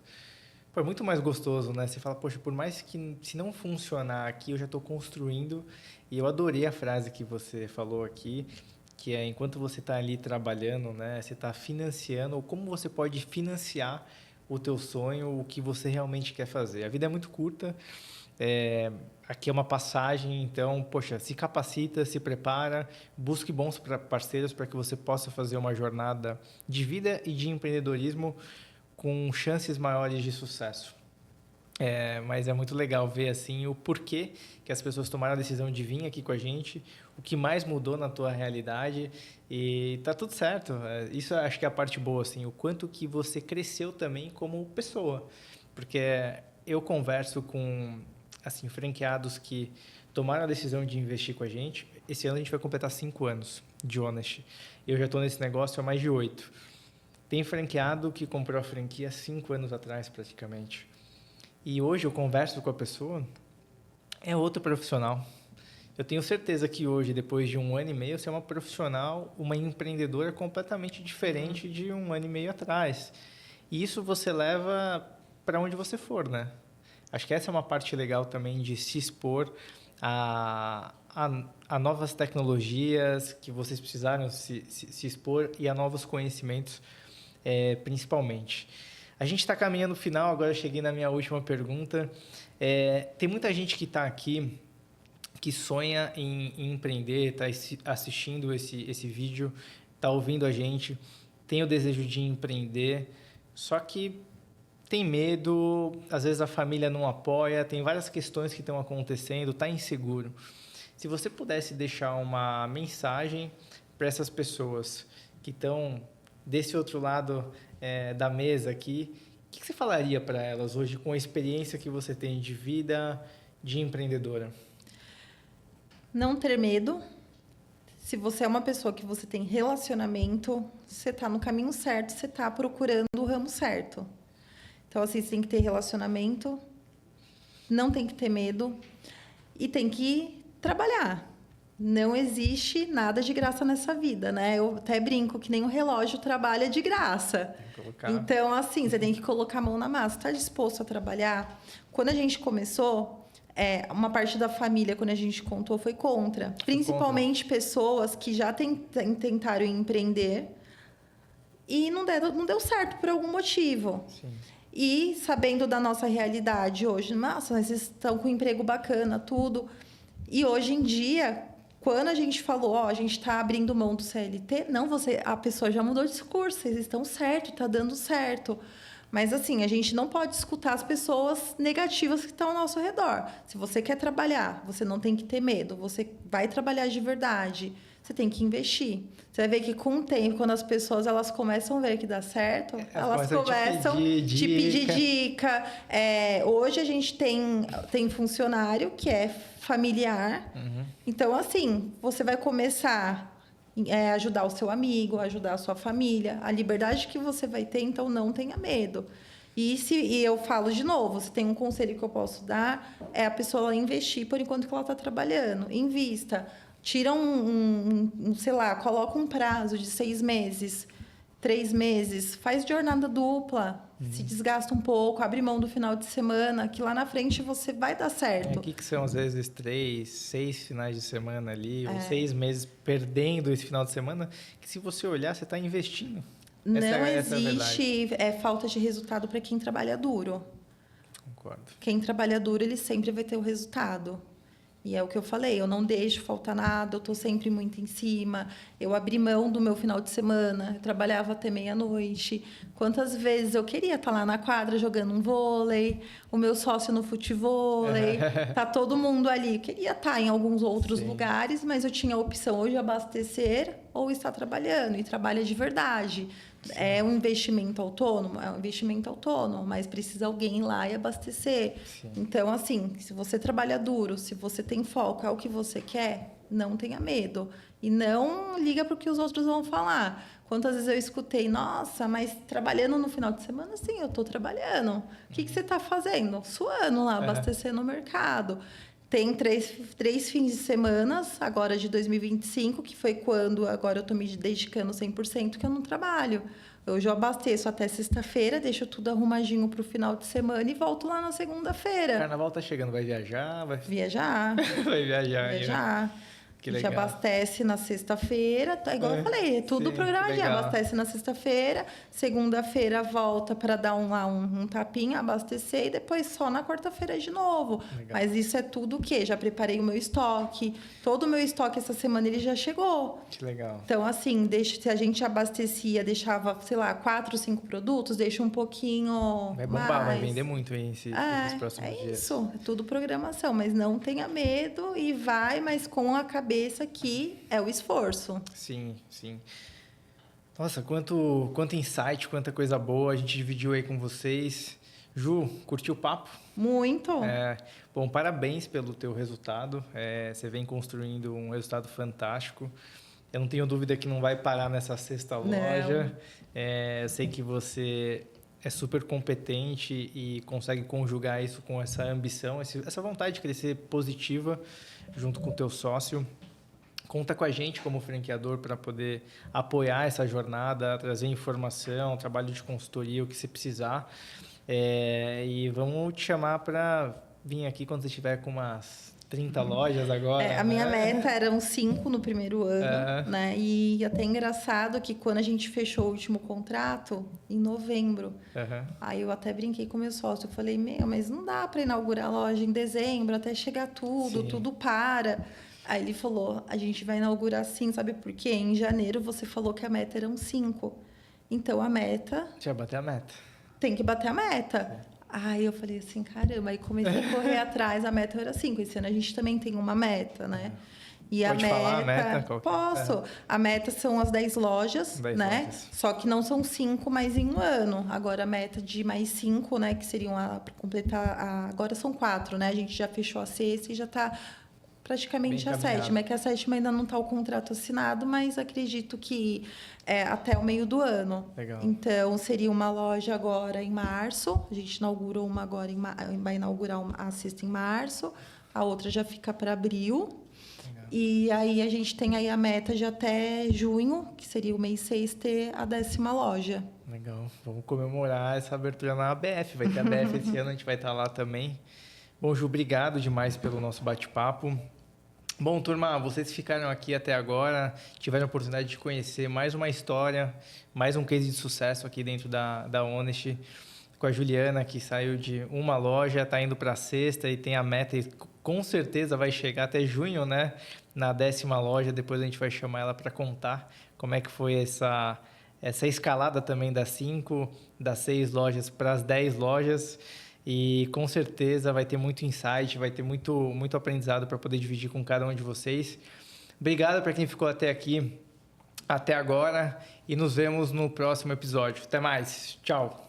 Pô, é muito mais gostoso, né? Você fala, poxa, por mais que se não funcionar aqui, eu já estou construindo. E eu adorei a frase que você falou aqui, que é enquanto você está ali trabalhando, né? Você está financiando, ou como você pode financiar o teu sonho, o que você realmente quer fazer. A vida é muito curta, aqui é uma passagem, então, poxa, se capacita, se prepara, busque bons parceiros para que você possa fazer uma jornada de vida e de empreendedorismo com chances maiores de sucesso. Mas é muito legal ver assim o porquê que as pessoas tomaram a decisão de vir aqui com a gente, o que mais mudou na tua realidade, e tá tudo certo. Isso acho que é a parte boa, assim, o quanto que você cresceu também como pessoa, porque eu converso com assim franqueados que tomaram a decisão de investir com a gente. Esse ano a gente vai completar 5 anos de Honest. Eu já estou nesse negócio há mais de 8. Tem franqueado que comprou a franquia 5 anos atrás, praticamente. E hoje eu converso com a pessoa, é outro profissional. Eu tenho certeza que hoje, depois de 1 ano e meio, você é uma profissional, uma empreendedora completamente diferente de 1 ano e meio atrás. E isso você leva para onde você for, né? Acho que essa é uma parte legal também de se expor a novas tecnologias que vocês precisaram se expor e a novos conhecimentos, principalmente. A gente está caminhando no final, agora eu cheguei na minha última pergunta. Tem muita gente que está aqui que sonha em empreender, está assistindo esse vídeo, está ouvindo a gente, tem o desejo de empreender, só que tem medo, às vezes a família não apoia, tem várias questões que estão acontecendo, está inseguro. Se você pudesse deixar uma mensagem para essas pessoas que estão desse outro lado da mesa aqui, o que você falaria para elas hoje com a experiência que você tem de vida de empreendedora? Não ter medo. Se você é uma pessoa que você tem relacionamento, você está no caminho certo, você está procurando o ramo certo. Então, assim, você tem que ter relacionamento, não tem que ter medo e tem que trabalhar. Não existe nada de graça nessa vida, né? Eu até brinco que nem um relógio trabalha de graça. Então, assim, você tem que colocar a mão na massa. Está disposto a trabalhar? Quando a gente começou, uma parte da família, quando a gente contou, foi contra. Principalmente pessoas que já tentaram empreender e não deu certo por algum motivo. Sim. E sabendo da nossa realidade hoje, nossa, vocês estão com um emprego bacana, tudo. E hoje em dia, quando a gente falou, a gente está abrindo mão do CLT, não, a pessoa já mudou de discurso, vocês estão certo, está dando certo. Mas, assim, a gente não pode escutar as pessoas negativas que estão ao nosso redor. Se você quer trabalhar, você não tem que ter medo, você vai trabalhar de verdade, você tem que investir. Você vai ver que, com o tempo, quando as pessoas elas começam a ver que dá certo, elas começam a te pedir dica. Hoje, a gente tem funcionário que é familiar. Uhum. Então, assim, você vai começar ajudar o seu amigo, ajudar a sua família. A liberdade que você vai ter, então, não tenha medo. E eu falo de novo, se tem um conselho que eu posso dar, é a pessoa investir por enquanto que ela está trabalhando. Invista. Tira sei lá, coloca um prazo de 6 meses. 3 meses, faz jornada dupla, se desgasta um pouco, abre mão do final de semana, que lá na frente você vai dar certo. O que são, às vezes, 3, 6 finais de semana ali, ou 6 meses perdendo esse final de semana, que se você olhar, você está investindo. Não existe falta de resultado para quem trabalha duro. Concordo. Quem trabalha duro, ele sempre vai ter o resultado. E é o que eu falei, eu não deixo faltar nada, eu estou sempre muito em cima. Eu abri mão do meu final de semana, eu trabalhava até meia-noite. Quantas vezes eu queria estar lá na quadra jogando um vôlei, o meu sócio no futevôlei, tá todo mundo ali. Eu queria estar em alguns outros lugares, mas eu tinha a opção ou de abastecer ou estar trabalhando, e trabalha de verdade. Sim. É um investimento autônomo? É um investimento autônomo, mas precisa alguém ir lá e abastecer. Sim. Então, assim, se você trabalha duro, se você tem foco, é o que você quer, não tenha medo. E não liga para o que os outros vão falar. Quantas vezes eu escutei, nossa, mas trabalhando no final de semana? Sim, eu estou trabalhando. O que você está fazendo? Suando lá, abastecendo o mercado. Tem três fins de semana, agora de 2025, que foi quando agora eu estou me dedicando 100% que eu não trabalho. Hoje eu abasteço até sexta-feira, deixo tudo arrumadinho para o final de semana e volto lá na segunda-feira. O carnaval tá chegando, vai viajar? Viajar. Vai viajar. Viajar. Que a gente legal. abastece na sexta-feira, igual eu falei, é tudo programadinho. Abastece na sexta-feira, segunda-feira volta para dar um tapinha, abastecer e depois só na quarta-feira de novo. Legal. Mas isso é tudo o quê? Já preparei o meu estoque. Todo o meu estoque essa semana ele já chegou. Que legal. Então, assim, se a gente abastecia, deixava, sei lá, 4, 5 produtos, deixa um pouquinho vai bombar, mais. Vai vender muito aí esses próximos dias. Isso, é tudo programação. Mas não tenha medo e vai, mas com a cabeça que é o esforço. Sim, sim. Nossa, quanto insight, quanta coisa boa a gente dividiu aí com vocês. Ju, curtiu o papo? Muito. Bom, parabéns pelo teu resultado. Você vem construindo um resultado fantástico. Eu não tenho dúvida que não vai parar nessa sexta loja. Eu sei que você é super competente e consegue conjugar isso com essa ambição, essa vontade de crescer positiva junto com o teu sócio. Conta com a gente como franqueador para poder apoiar essa jornada, trazer informação, trabalho de consultoria, o que você precisar. E vamos te chamar para vir aqui quando você estiver com umas 30 lojas agora. A minha meta eram 5 no primeiro ano, né? E até engraçado que quando a gente fechou o último contrato, em novembro, aí eu até brinquei com o meu sócio, eu falei, mas não dá para inaugurar a loja em dezembro, até chegar tudo para... Aí ele falou, a gente vai inaugurar sim, sabe por quê? Em janeiro você falou que a meta eram 5. Então a meta... Já bateu a meta. Tem que bater a meta. Aí eu falei assim, caramba, aí comecei a correr atrás, a meta era 5. Esse ano a gente também tem uma meta, né? E pode falar a meta? Posso. A meta são as 10 lojas, 10 né? Lojas. Só que não são 5 mais em um ano. Agora a meta de mais 5, né? Que seriam para completar... Agora são 4, né? A gente já fechou a sexta e já está... praticamente a sétima. É que a sétima ainda não está o contrato assinado, mas acredito que até o meio do ano. Legal. Então, seria uma loja agora em março. A gente inaugurou uma agora, vai inaugurar a sexta em março. A outra já fica para abril. Legal. E aí, a gente tem aí a meta de até junho, que seria o mês 6, ter a 10ª loja. Legal. Vamos comemorar essa abertura na ABF. Vai ter a ABF esse ano, a gente vai estar lá também. Bom, Ju, obrigado demais pelo nosso bate-papo. Bom, turma, vocês ficaram aqui até agora, tiveram a oportunidade de conhecer mais uma história, mais um case de sucesso aqui dentro da Honest, com a Juliana, que saiu de uma loja, está indo para a sexta e tem a meta, e com certeza vai chegar até junho, né? Na 10ª loja, depois a gente vai chamar ela para contar como é que foi essa escalada também das 5, das 6 lojas para as 10 lojas. E com certeza vai ter muito insight, vai ter muito aprendizado para poder dividir com cada um de vocês. Obrigado para quem ficou até aqui, até agora, e nos vemos no próximo episódio. Até mais, tchau!